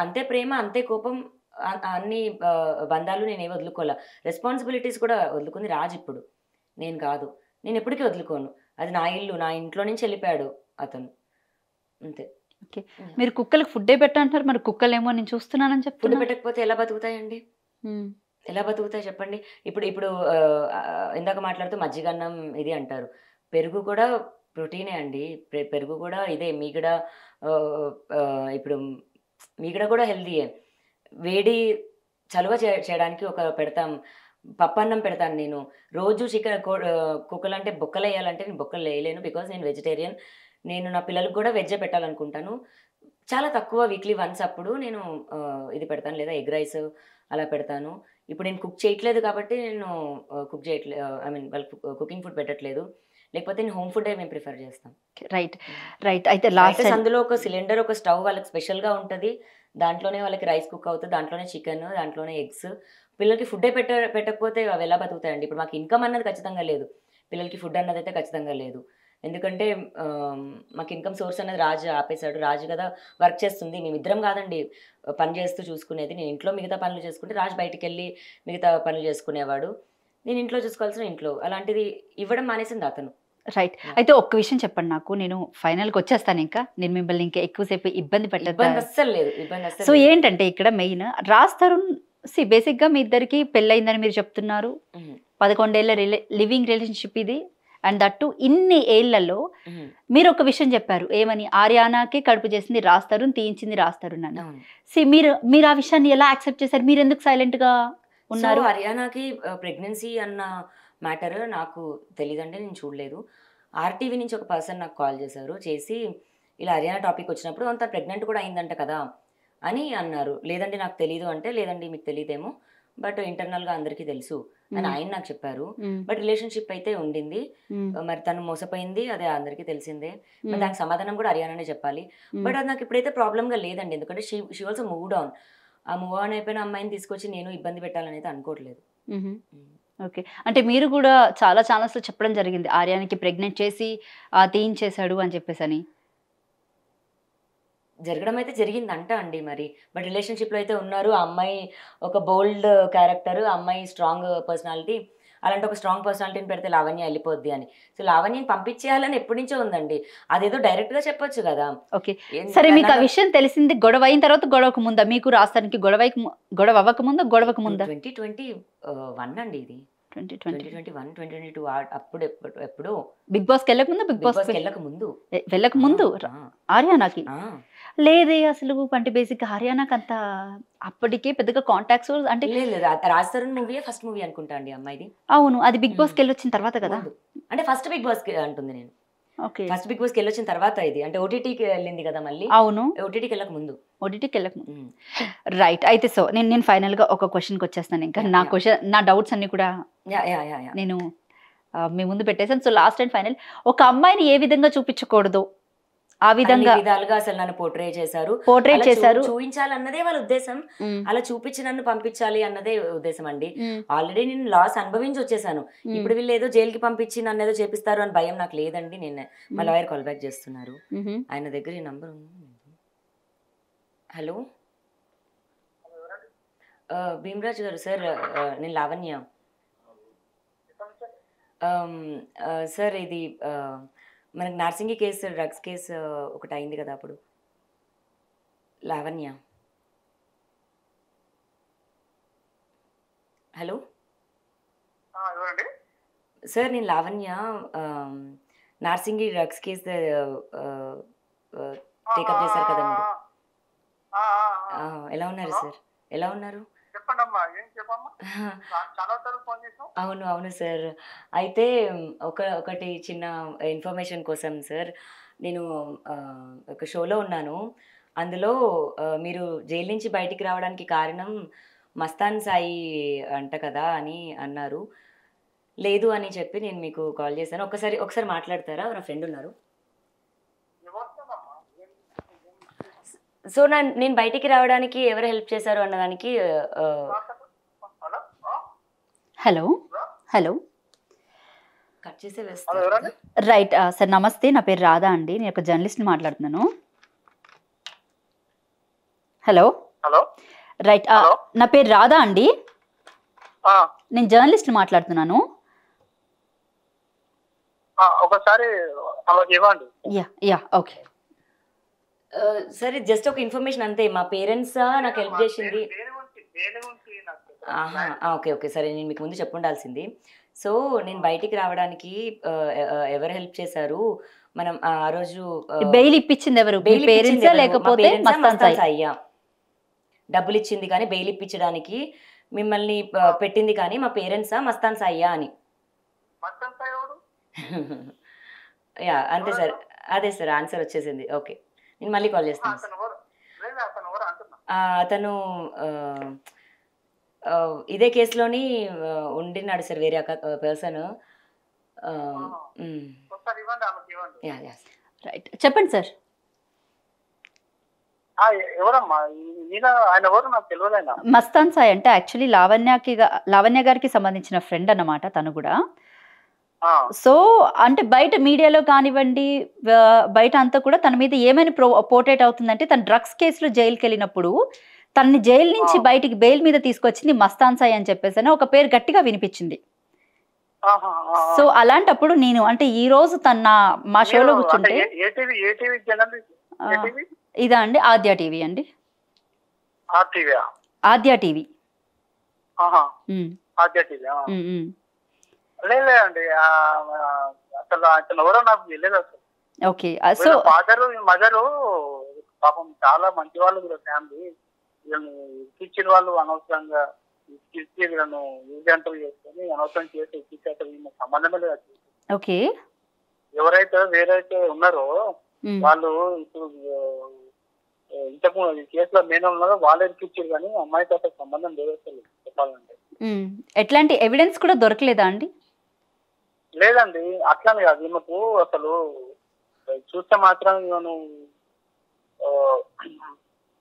అంతే ప్రేమ, అంతే కోపం, అన్ని బంధాలు నేనేమి వదులుకోలే. రెస్పాన్సిబిలిటీస్ కూడా వదులుకుంది రాజు ఇప్పుడు, నేను కాదు. నేను ఎప్పటికీ వదులుకోను. అది నా ఇల్లు, నా ఇంట్లో నుంచి వెళ్ళిపోయాడు అతను, అంతే. ఓకే, మీరు కుక్కలకు ఫుడ్డే పెట్టంటారు, మరి కుక్కలేమో నేను చూస్తున్నానని ఫుడ్ చెప్తున్నా. పెట్టకపోతే ఎలా బతుకుతాయండి? ఎలా బతుకుతాయి చెప్పండి? ఇప్పుడు ఇందాక మాట్లాడుతూ మజ్జిగన్నం ఇది అంటారు. పెరుగు కూడా ప్రోటీనే అండి. పెరుగు కూడా ఇదే మీగడ. ఇప్పుడు మీగడ కూడా హెల్దీయే. వేడి చలువ చేయడానికి ఒక పెడతాం, పప్పన్నం పెడతాను నేను రోజు. చికెన్ కుక్కలంటే బొక్కలు వేయాలంటే నేను బొక్కలు వేయలేను, బికాజ్ నేను వెజిటేరియన్. నేను నా పిల్లలకు కూడా వెజ్జే పెట్టాలనుకుంటాను. చాలా తక్కువ, వీక్లీ వన్స్ అప్పుడు నేను ఇది పెడతాను, లేదా ఎగ్ రైస్ అలా పెడతాను. ఇప్పుడు నేను కుక్ చేయట్లేదు కాబట్టి నేను కుక్ చేయట్లేదు, ఐ మీన్ వాళ్ళకి కుకింగ్ ఫుడ్ పెట్టట్లేదు. లేకపోతే నేను హోమ్ ఫుడ్ మేము ప్రిఫర్ చేస్తాం. Right right. అయితే లాస్ట్ అందులో ఒక సిలిండర్, ఒక స్టవ్ వాళ్ళకి స్పెషల్గా ఉంటుంది. దాంట్లోనే వాళ్ళకి రైస్ కుక్ అవుతుంది, దాంట్లోనే చికెన్, దాంట్లోనే ఎగ్స్. పిల్లలకి ఫుడ్డే పెట్టకపోతే అవి ఎలా బతుకుతాయండి? ఇప్పుడు మాకు ఇన్కమ్ అన్నది ఖచ్చితంగా లేదు, పిల్లలకి ఫుడ్ అన్నది అయితే ఖచ్చితంగా లేదు. ఎందుకంటే మాకు ఇన్కమ్ సోర్స్ అనేది రాజు ఆపేశాడు. రాజు కదా వర్క్ చేస్తుంది, మేమిద్దరం కాదండి పని చేస్తూ చూసుకునేది. నేను ఇంట్లో మిగతా పనులు చేసుకుంటే రాజు బయటికి వెళ్ళి మిగతా పనులు చేసుకునేవాడు. నేను ఇంట్లో చూసుకోవాల్సిన ఇంట్లో. అలాంటిది ఇవ్వడం మానేసింది అతను. రైట్. అయితే ఒక్క విషయం చెప్పండి నాకు, నేను ఫైనల్కి వచ్చేస్తాను. ఇంకా నేను మిమ్మల్ని ఇంకా ఎక్కువసేపు ఇబ్బంది ఇబ్బంది అస్సలు లేదు, ఇబ్బంది అస్సలు సో లేదు. ఏంటంటే ఇక్కడ మెయిన్ రాజ్ తరుణ్ బేసిక్గా మీ ఇద్దరికి పెళ్ళయిందని మీరు చెప్తున్నారు. 11 ఏళ్ళ లివింగ్ రిలేషన్షిప్ ఇది. అండ్ దట్టు ఇన్ని ఏళ్లలో మీరు ఒక విషయం చెప్పారు, ఏమని? ఆర్యానాకి కడుపు చేసింది రాజ్ తరుణ్, తీయించింది రాజ్ తరుణ్ అని. మీరు ఆ విషయాన్ని ఎలా యాక్సెప్ట్ చేశారు? మీరు ఎందుకు సైలెంట్ గా ఉన్నారు? హర్యానాకి ప్రెగ్నెన్సీ అన్న మ్యాటర్ నాకు తెలియదండి, నేను చూడలేదు. ఆర్టీవీ నుంచి ఒక పర్సన్ నాకు కాల్ చేసి ఇలా హర్యానా టాపిక్ వచ్చినప్పుడు అంత ప్రెగ్నెంట్ కూడా అయిందంట కదా అని అన్నారు. లేదండి నాకు తెలీదు అంటే, లేదండి మీకు తెలియదేమో, బట్ ఇంటర్నల్గా అందరికీ తెలుసు అని ఆయన నాకు చెప్పారు. బట్ రిలేషన్షిప్ అయితే ఉండింది, మరి తను మోసపోయింది, అదే అందరికీ తెలిసిందే. మరి దానికి సమాధానం కూడా హర్యానానే చెప్పాలి. బట్ అది నాకు ఇప్పుడైతే ప్రాబ్లంగా లేదండి, ఎందుకంటే షీ ఆల్సో మూవ్డ్ ఆన్. ఆ మూవ్ ఆన్ అయిపోయిన అమ్మాయిని తీసుకొచ్చి నేను ఇబ్బంది పెట్టాలని అయితే అనుకోవట్లేదు. ఓకే, అంటే మీరు కూడా చాలా ఛానల్స్లో చెప్పడం జరిగింది, ఆర్యానికి ప్రెగ్నెంట్ చేసి తీయించేశాడు అని చెప్పేసి అని. జరగడం అయితే జరిగిందంట అండి మరి. బట్ రిలేషన్షిప్లో అయితే ఉన్నారు. ఆ అమ్మాయి ఒక బోల్డ్ క్యారెక్టర్, ఆ అమ్మాయి స్ట్రాంగ్ పర్సనాలిటీ. అలాంటి ఒక స్ట్రాంగ్ పర్సనాలిటీని పెడితే లావణ్య వెళ్ళిపోద్ది అని. సో లావణ్యని పంపించేయాలని ఎప్పటి నుంచో ఉందండి, అదేదో డైరెక్ట్గా చెప్పొచ్చు కదా. ఓకే సరే, మీకు ఆ విషయం తెలిసింది గొడవ అయిన తర్వాత, గొడవకు ముందా? మీకు రాస్తానికి గొడవ అవ్వక ముందా, గొడవకు ముందా? 2021 అండి ఇది, 2021 2022 అప్పుడు ఎప్పుడు బిగ్ బాస్కి వెళ్ళక ముందు, బిగ్ బాస్ వెళ్ళక ముందు ఆర్యానాకి లేదే అసలు. అంటే బేసిక్ హర్యానాకి అంత అప్పటికే పెద్దగా కాంటాక్ట్స్ అంటే లేదు. Raj Tarun movie first movie అనుకుంటా అండి అమ్మాయిది. అవును, అది బిగ్ బాస్కి వెళ్ళి వచ్చిన తర్వాత కదా. అంటే ఫస్ట్ బిగ్ బాస్కి అంటుంది నేను. ఓకే, ఫస్ట్ బిగ్ బాస్కి వెళ్ళి వచ్చిన తర్వాత ఇది, అంటే ఓటీటీకి వెళ్ళింది కదా మళ్ళీ. అవును, ఓటీటీకి వెళ్ళక ముందు. రైట్. అయితే సో నేను ఫైనల్ గా ఒక క్వశ్చన్కి వచ్చేస్తాను. ఇంకా నా డౌట్స్ అన్ని కూడా నేను మీ ముందు పెట్టేసాను. సో లాస్ట్ అండ్ ఫైనల్, ఒక అమ్మాయిని ఏ విధంగా చూపించకూడదు, ఆ విధంగా విధాలుగా అసలు నన్ను పోర్ట్రేట్ చేశారు, చూపించాలన్నదే వాళ్ళ ఉద్దేశం. అలా చూపించి నన్ను పంపించాలి అన్నదే ఉద్దేశం అండి. ఆల్రెడీ నేను లాస్ అనుభవించి వచ్చేసాను. ఇప్పుడు వీళ్ళు ఏదో జైలుకి పంపించి నన్ను ఏదో చేపిస్తారు అని భయం నాకు లేదండి. నేను మా లాయర్ కాల్ బ్యాక్ చేస్తున్నారు, ఆయన దగ్గర ఈ నంబర్ ఉంది. హలో భీమరాజ్ గారు సార్, నేను లావణ్య సార్. ఇది మనకు నార్సింగి కేసు, డ్రగ్స్ కేసు ఒకటి అయింది కదా అప్పుడు. లావణ్య. హలో సార్, నేను Lavanya. Narsingi drugs case take up చేశారు కదా మీరు. ఎలా ఉన్నారు సార్? ఎలా ఉన్నారు? అవును అవును సార్. అయితే ఒకటి చిన్న ఇన్ఫర్మేషన్ కోసం సార్, నేను ఒక షోలో ఉన్నాను. అందులో మీరు జైలు నుంచి బయటికి రావడానికి కారణం మస్తాన్ సాయి అంట కదా అని అన్నారు. లేదు అని చెప్పి నేను మీకు కాల్ చేశాను. ఒకసారి మాట్లాడతారా? నా ఫ్రెండ్ ఉన్నారు. సో నేను బయటికి రావడానికి ఎవరు హెల్ప్ చేశారు అన్నదానికి. హలో కట్ చేసే హలో వేస్తారు ఎవరండి? కదా. రైట్. సార్ నమస్తే, నా పేరు రాధా అండి, నేను ఒక జర్నలిస్ట్ని మాట్లాడుతున్నాను. హలో. Hello right. హలో. నా పేరు రాధా అండి, ఆ, నేను జర్నలిస్ట్ని మాట్లాడుతున్నాను. ఒకసారి ఆమెకి ఇవ్వండి. Yeah okay. సరే జస్ట్ ఒక ఇన్ఫర్మేషన్ అంతే. మా పేరెంట్స్ నాకు హెల్ప్ చేసింది. దేని గురించి నాకు చెప్పండి. ఆహా, ఓకే ఓకే సరే, నేను మీకు ముందు చెప్పుండాల్సింది. సో నేను బయటికి రావడానికి ఎవరు హెల్ప్ చేశారు, మనం ఆ రోజు బెయిల్ ఇప్పించింది ఎవరు? బెయిల్ ఇప్పించింది పేరెంట్సా ఎవరు? మా లేకపోతే పేరెంట్సా, మస్తాన్ మస్తాన్ సాయి? సాయియా? డబ్బులు ఇచ్చింది కానీ బెయిల్ ఇప్పించడానికి మిమ్మల్ని పెట్టింది కానీ మా పేరెంట్సా, మస్తాన్ సాయియా అని. మస్తాన్ సాయి ఎవరు? యా అంతే సార్, అదే సార్ ఆన్సర్ వచ్చేసింది. ఓకే, నేను మళ్ళీ కాల్ చేస్తాను. అతను ఎవరు? లేదు, అతను ఎవరు అంటున్నా. అతను ఇదే కేసులోని ఉండినాడు సార్, వేరే పర్సన్. ఒకసారి ఇవ్వండి, ఆమెకి ఇవ్వండి. యా యా రైట్, చెప్పండి సార్. ఎవరమ్మా ఈయన? ఆయన ఎవరు నాకు తెలియదు. ఆయన మస్తాన్ సాయి అంటే యాక్చువల్లీ లావణ్య గారికి సంబంధించిన ఫ్రెండ్ అన్నమాట తను కూడా. సో అంటే బయట మీడియాలో కానివ్వండి, బయట అంతా కూడా తన మీద ఏమైనా పోర్ట్రేట్ అవుతుందంటే, తన డ్రగ్స్ కేసులో జైలుకి వెళ్ళినప్పుడు తనని జైలు నుంచి బయటికి బెయిల్ మీద తీసుకొచ్చింది మస్తాన్ సాయి అని చెప్పేసి అని ఒక పేరు గట్టిగా వినిపించింది. సో అలాంటప్పుడు నేను అంటే ఈ రోజు తన మా షోలో కూర్చుంటే, ఇదా అండి ఆద్య టీవీ అండి, ఆద్య టీవీ. లేదండి, అసలు అతను ఎవరో నాకు తెలియదు అసలు. ఓకే. సో ఫాదర్ మదరు పాపం చాలా మంచి వాళ్ళు, కూడా ఫ్యామిలీ. వీళ్ళని ఇచ్చిన వాళ్ళు అనవసరంగా ఇచ్చి వీళ్ళను యూజంటలు చేసుకొని అనవసరం చేసి ఇచ్చేట సంబంధమే లేదు. ఓకే. ఎవరైతే వేరైతే ఉన్నారో వాళ్ళు ఇప్పుడు ఇంతకు కేసులో మెయిన్ ఉన్నారో వాళ్ళు ఎక్కిచ్చారు, కానీ అమ్మాయితో అసలు సంబంధం లేదు అసలు చెప్పాలంటే. ఎట్లాంటి ఎవిడెన్స్ కూడా దొరకలేదా అండి? లేదండి, అట్లానే కాదు. ఈమెకు అసలు చూస్తే మాత్రం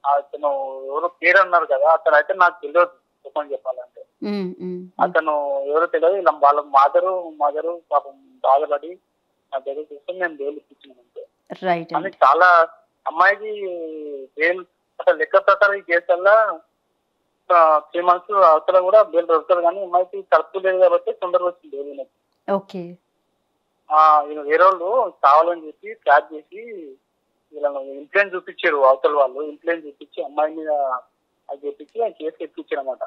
అతను ఎవరో పేరు అన్నారు కదా, అతను అయితే నాకు తెలియదు చెప్పని చెప్పాలంటే. అతను ఎవరో తెలియదు. ఇలా వాళ్ళ మదరు పాపం బాధపడి నా దగ్గర చూస్తే మేము బెయిల్ ఇప్పించినాం అంతే. కానీ చాలా అమ్మాయికి బెయిల్ అసలు లెక్క ప్రకారం ఈ కేసుల్లో 3 months అవతల కూడా బెయిల్ దొరుకుతుంది, కానీ అమ్మాయికి తరపు లేదు కాబట్టి తొందరగా వచ్చింది బెయిల్. ఓకే. వేరే వాళ్ళు కావాలని చెప్పి ట్రాక్ చేసి వీళ్ళను ఇన్ఫ్లుయెన్స్ చూపించారు, అవతల వాళ్ళు ఇన్ఫ్లుయెన్స్ చూపించి అమ్మాయి మీద అది చెప్పించి ఆ కేసు ఎక్కించారు అనమాట.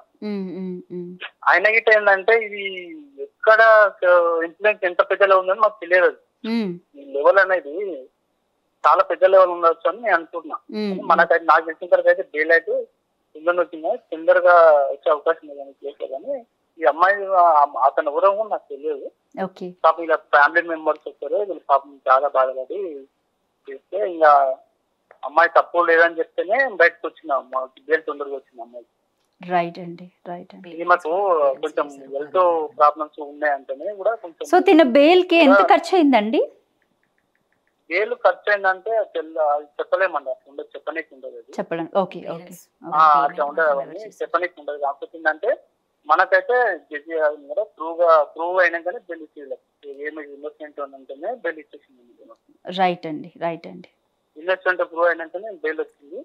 ఆయన గిట్ట ఏంటంటే ఇది ఎక్కడ ఇన్ఫ్లుయెన్స్ ఎంత పెద్ద లెవెల్ ఉందని మాకు తెలియదు. లెవెల్ అనేది చాలా పెద్ద లెవెల్ ఉండొచ్చు అని నేను అనుకుంటున్నా. మనకైతే నాకు తెలిసిన వరకు అయితే బెయిల్ అయితే తొందరగా వచ్చింది, తొందరగా వచ్చే అవకాశం లేదని కేసులో. కానీ ఈ అమ్మాయి అతను ఎవరో కూడా నాకు తెలియదు. పాపం ఇలా ఫ్యామిలీ మెంబర్స్ వచ్చారు, వీళ్ళు పాపం చాలా బాధపడి చేస్తే ఇంకా అమ్మాయి తప్పు లేదని చెప్తేనే బయటకు వచ్చిన బెయిల్ తొందరగా వచ్చింది అమ్మాయి. రైట్ అండి, రైట్ అండి. ఈమెకు కొంచెం హెల్త్ ప్రాబ్లమ్స్ ఉన్నాయంటేనే కూడా కొంచెం. సో తిన బెయిల్ కి ఎంత ఖర్చు అయిందండి? బెయిల్ ఖర్చు అయిందంటే చెప్పలేమండి, అట్లా ఉండదు, చెప్పనీకి ఉండదు. చెప్పడం ఓకే ఓకే అట్లా ఉండదు, అవన్నీ చెప్పనీకి ఉండదు. కాకపోతే ఏంటంటే మనకైతే జడ్జి కూడా ప్రూవ్ అయినాకనే బెయిల్ ఇచ్చేది. ఏమి ఇన్వెస్ట్మెంట్ ఉంటేనే బెయిల్ ఇచ్చేసింది. రైట్ అండి, రైట్ అండి. ఇన్వెస్ట్మెంట్ ప్రూవ్ అయినాకనే బెయిల్ వచ్చింది.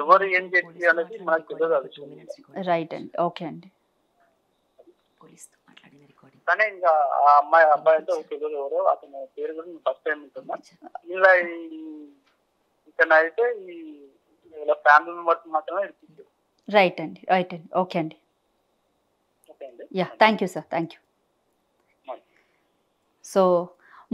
ఎవరు ఏం చేసి అనేది మనకు తెలియదు. రైట్ అండి, ఓకే అండి. కానీ ఇంకా ఆ అబ్బాయి అంటే తెలియదు ఎవరో, అతని పేరు కూడా ఫస్ట్ టైం ఉంటున్నా. ఇలా ఇతను అయితే ఈ ఫ్యామిలీ మెంబర్స్ మాత్రమే ఇచ్చింది. రైట్ అండి, రైట్ అండి, ఓకే అండి. Yeah, thank you sir, thank you. So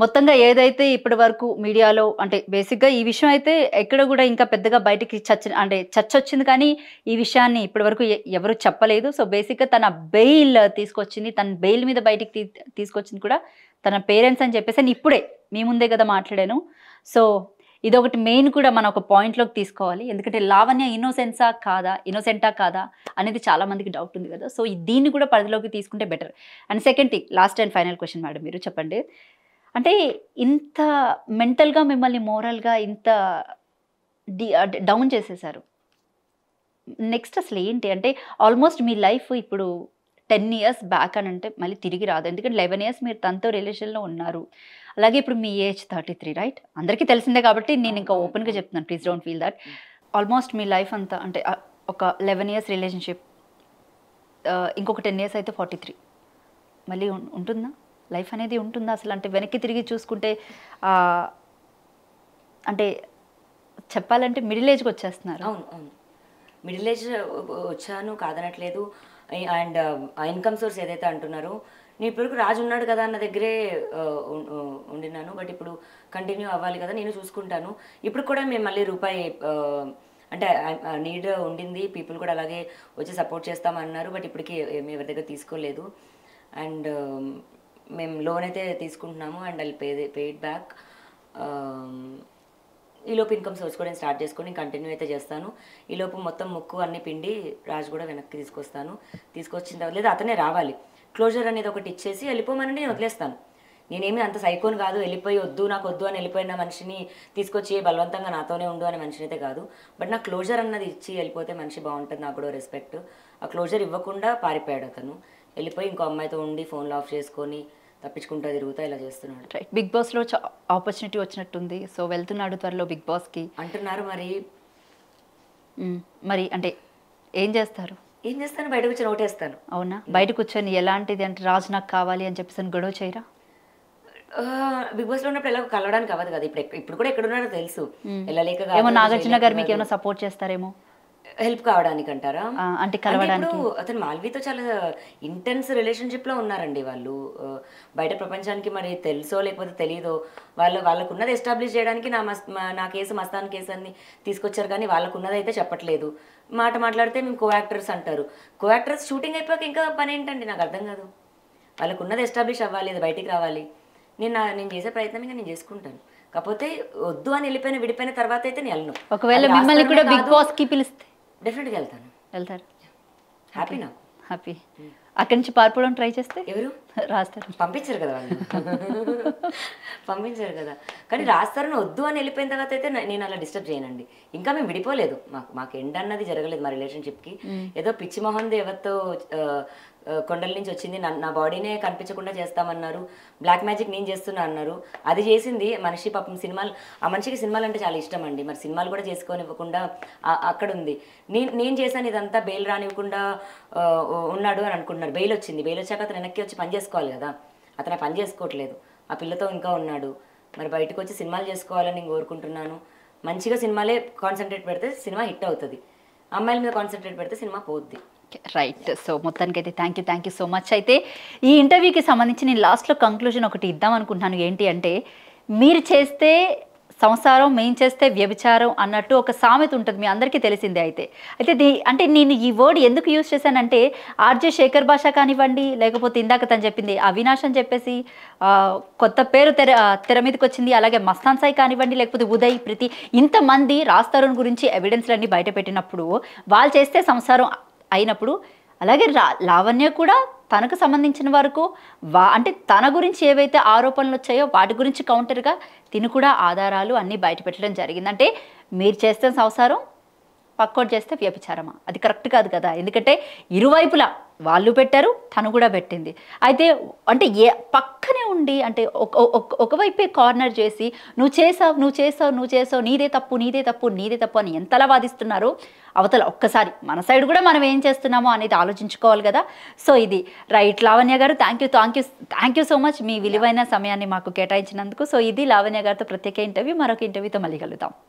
మొత్తంగా ఏదైతే ఇప్పటి వరకు మీడియాలో అంటే బేసిక్గా ఈ విషయం అయితే ఎక్కడ కూడా ఇంకా పెద్దగా బయటికి చర్చ వచ్చింది, కానీ ఈ విషయాన్ని ఇప్పటి వరకు ఎవరు చెప్పలేదు. సో బేసిక్గా తన బెయిల్ తీసుకొచ్చింది, తన బెయిల్ మీద బయటికి తీసుకొచ్చింది కూడా తన పేరెంట్స్ అని చెప్పేసి ఇప్పుడే మీ ముందే కదా మాట్లాడాను. సో ఇదొకటి మెయిన్ కూడా మనం ఒక పాయింట్లోకి తీసుకోవాలి. ఎందుకంటే లావణ్య ఇన్నోసెంటా కాదా అనేది చాలా మందికి డౌట్ ఉంది కదా. సో దీన్ని కూడా పరిధిలోకి తీసుకుంటే better. And second thing, last and final question madam, మీరు చెప్పండి. అంటే ఇంత మెంటల్గా మిమ్మల్ని మోరల్గా ఇంత డౌన్ చేసేసారు, నెక్స్ట్ అసలు ఏంటి? అంటే ఆల్మోస్ట్ మీ లైఫ్ ఇప్పుడు 10 ఇయర్స్ బ్యాక్ అని అంటే మళ్ళీ తిరిగి రాదు. ఎందుకంటే 11 ఇయర్స్ మీరు తనతో రిలేషన్‌లో ఉన్నారు. అలాగే ఇప్పుడు మీ ఏజ్ 33 రైట్? అందరికీ తెలిసిందే కాబట్టి నేను ఇంకా ఓపెన్‌గా చెప్తున్నాను. Please don't feel that. Almost me life అంతా అంటే ఒక 11 ఇయర్స్ రిలేషన్‌షిప్, ఇంకొక 10 ఇయర్స్ అయితే 43 మళ్ళీ ఉంటుందా? లైఫ్ అనేది ఉంటుందా అసలు? అంటే వెనక్కి తిరిగి చూసుకుంటే అంటే చెప్పాలంటే మిడిల్ ఏజ్‌కి వచ్చేస్తున్నారు. అవును అవును, మిడిల్ ఏజ్ వచ్చాను కాదనట్లేదు. అండ్ ఇన్కమ్ సోర్స్ ఏదైతే అంటున్నారో, నేను ఇప్పటివరకు రాజు ఉన్నాడు కదా అన్న దగ్గరే ఉండినాను. బట్ ఇప్పుడు కంటిన్యూ అవ్వాలి కదా, నేను చూసుకుంటాను. ఇప్పుడు కూడా మేము మళ్ళీ రూపాయి అంటే నీడ్ ఉండింది, పీపుల్ కూడా అలాగే వచ్చి సపోర్ట్ చేస్తామన్నారు. బట్ ఇప్పటికీ మేము ఎవరి దగ్గర తీసుకోలేదు. అండ్ మేము లోన్ అయితే తీసుకుంటున్నాము అండ్ అది పే ఇట్ బ్యాక్. ఈలోపు ఇన్కమ్ సోర్స్ కూడా నేను స్టార్ట్ చేసుకొని కంటిన్యూ అయితే చేస్తాను. ఈలోపు మొత్తం ముక్కు అన్ని పిండి రాజు కూడా వెనక్కి తీసుకొస్తాను. తీసుకొచ్చిన తర్వాత లేదా అతనే రావాలి, క్లోజర్ అనేది ఒకటి ఇచ్చేసి వెళ్ళిపోమని నేను వదిలేస్తాను. నేనేమి అంత సైకోన్ కాదు, వెళ్ళిపోయి వద్దు నాకు వద్దు అని వెళ్ళిపోయిన మనిషిని తీసుకొచ్చి బలవంతంగా నాతోనే ఉండు అనే మనిషిని అయితే కాదు. బట్ నాకు క్లోజర్ అన్నది ఇచ్చి వెళ్ళిపోతే మనిషి బాగుంటుంది, నాకు కూడా రెస్పెక్ట్. ఆ క్లోజర్ ఇవ్వకుండా పారిపోయాడు అతను. వెళ్ళిపోయి ఇంకో అమ్మాయితో ఉండి ఫోన్లో ఆఫ్ చేసుకొని తప్పించుకుంటూ తిరుగుతా ఇలా చేస్తున్నాడు. రైట్. బిగ్ బాస్లో ఆపర్చునిటీ వచ్చినట్టుంది. సో వెళ్తున్నాడు త్వరలో బిగ్ బాస్కి అంటున్నారు. మరి అంటే ఏం చేస్తారు? ఏం చేస్తాను, బయట కూర్చొని ఓటేస్తాను. అవునా? బయట కూర్చొని ఎలాంటిది అంటే రాజు నాకు కావాలి అని చెప్పేసి గొడవ చేయరా? బిగ్ బాస్ లో ఉన్నప్పుడు ఎలా కలవడానికి అవ్వదు కదా. ఇప్పుడు కూడా ఎక్కడున్నాడో తెలుసు, వెళ్ళలేక ఏమో నాగార్జున గారు మీకు ఏమైనా సపోర్ట్ చేస్తారేమో హెల్ప్ కావడానికి అంటారా? అంటే కలవడానికి. అతను మాల్వీతో చాలా ఇంటెన్స్ రిలేషన్షిప్ లో ఉన్నారండి వాళ్ళు. బయట ప్రపంచానికి మరి తెలుసో లేకపోతే తెలియదో, వాళ్ళకున్నది ఎస్టాబ్లిష్ చేయడానికి నా కేసు మస్తాన్ కేసు అని తీసుకొచ్చారు, కానీ వాళ్ళకున్నది అయితే చెప్పట్లేదు. మాట్లాడితే మేము కో యాక్టర్స్ అంటారు. కో యాక్టర్స్ షూటింగ్ అయిపోయాక ఇంకా పని ఏంటండి, నాకు అర్థం కాదు. వాళ్ళకున్నది ఎస్టాబ్లిష్ అవ్వాలి, అది బయటికి రావాలి. నేను చేసే ప్రయత్నం ఇంకా నేను చేసుకుంటాను. కాకపోతే వద్దు అని విడిపోయిన తర్వాత అయితే నేను వెళ్ళను. ఒకవేళ మిమ్మల్ని కూడా బిగ్ బాస్ కి పిలిస్తే డెఫినెట్గా వెళ్తారు. హ్యాపీ నాకు, హ్యాపీ. అక్కడి నుంచి పారిపోవడం ట్రై చేస్తే ఎవరు రాస్తారు? పంపించారు కదా వాళ్ళు. పంపించారు కదా, కానీ రాస్తారని వద్దు అని వెళ్ళిపోయిన తర్వాత అయితే నేను అలా డిస్టర్బ్ చేయనండి. ఇంకా మేము విడిపోలేదు, మాకు ఎండ్ అన్నది జరగలేదు మా రిలేషన్షిప్కి. ఏదో పిచ్చి మొహంది ఎవరితో కొండల నుంచి వచ్చింది, నా బాడీనే కనిపించకుండా చేస్తామన్నారు, బ్లాక్ మ్యాజిక్ నేను చేస్తున్నా అన్నారు. అది చేసింది మనిషి పాపం. ఆ మనిషికి సినిమాలు అంటే చాలా ఇష్టం అండి. మరి సినిమాలు కూడా చేసుకోనివ్వకుండా అక్కడ ఉంది. నేను చేశాను ఇదంతా, బెయిల్ రానివ్వకుండా ఉన్నాడు అని అనుకుంటున్నారు. బెయిల్ వచ్చింది, బెయిల్ వచ్చాక అతను వెనక్కి వచ్చి పని చేసుకోవాలి కదా. అతను పని చేసుకోవట్లేదు, ఆ పిల్లతో ఇంకా ఉన్నాడు. మరి బయటకు వచ్చి సినిమాలు చేసుకోవాలని నేను కోరుకుంటున్నాను. మంచిగా సినిమాలే కాన్సన్ట్రేట్ పెడితే సినిమా హిట్ అవుతుంది, అమ్మాయిల మీద కాన్సన్ట్రేట్ పెడితే సినిమా పోద్ది. రైట్. సో మొత్తానికి అయితే థ్యాంక్ యూ సో మచ్. అయితే ఈ ఇంటర్వ్యూకి సంబంధించి నేను లాస్ట్లో కంక్లూజన్ ఒకటి ఇద్దాం అనుకుంటున్నాను. ఏంటి అంటే, మీరు చేస్తే సంసారం, మేము చేస్తే వ్యభిచారం అన్నట్టు ఒక సామెత ఉంటుంది, మీ అందరికీ తెలిసిందే. అయితే అంటే నేను ఈ వర్డ్ ఎందుకు యూజ్ చేశానంటే, ఆర్జే శేఖర్ భాష కానివ్వండి, లేకపోతే ఇందాక తను చెప్పింది అవినాష్ అని చెప్పేసి కొత్త పేరు తెర మీదకి వచ్చింది, అలాగే మస్తాన్ సాయి కానివ్వండి, లేకపోతే ఉదయ్, ప్రీతి, ఇంతమంది రాజ్ తరుణ్ గురించి ఎవిడెన్స్లన్నీ బయట పెట్టినప్పుడు, వాళ్ళు చేస్తే సంసారం అయినప్పుడు, అలాగే లావణ్య కూడా తనకు సంబంధించిన వరకు అంటే తన గురించి ఏవైతే ఆరోపణలు వచ్చాయో వాటి గురించి కౌంటర్గా తిను కూడా ఆధారాలు అన్నీ బయట పెట్టడం జరిగింది. అంటే మీరు చేస్తే సంసారం, పక్కోటి చేస్తే వ్యభిచారమా? అది కరెక్ట్ కాదు కదా. ఎందుకంటే ఇరువైపులా వాళ్ళు పెట్టారు, తను కూడా పెట్టింది. అయితే అంటే పక్కనే ఉండి అంటే ఒకవైపే కార్నర్ చేసి నువ్వు చేసావు, నీదే తప్పు అని ఎంతలా వాదిస్తున్నారో అవతల ఒక్కసారి మన సైడ్ కూడా మనం ఏం చేస్తున్నామో అనేది ఆలోచించుకోవాలి కదా. సో ఇది రైట్. లావణ్య గారు థ్యాంక్ యూ సో మచ్ మీ విలువైన సమయాన్ని మాకు కేటాయించినందుకు. సో ఇది లావణ్య గారితో ప్రత్యేక ఇంటర్వ్యూ. మరొక ఇంటర్వ్యూతో మళ్ళీ కలుద్దాం.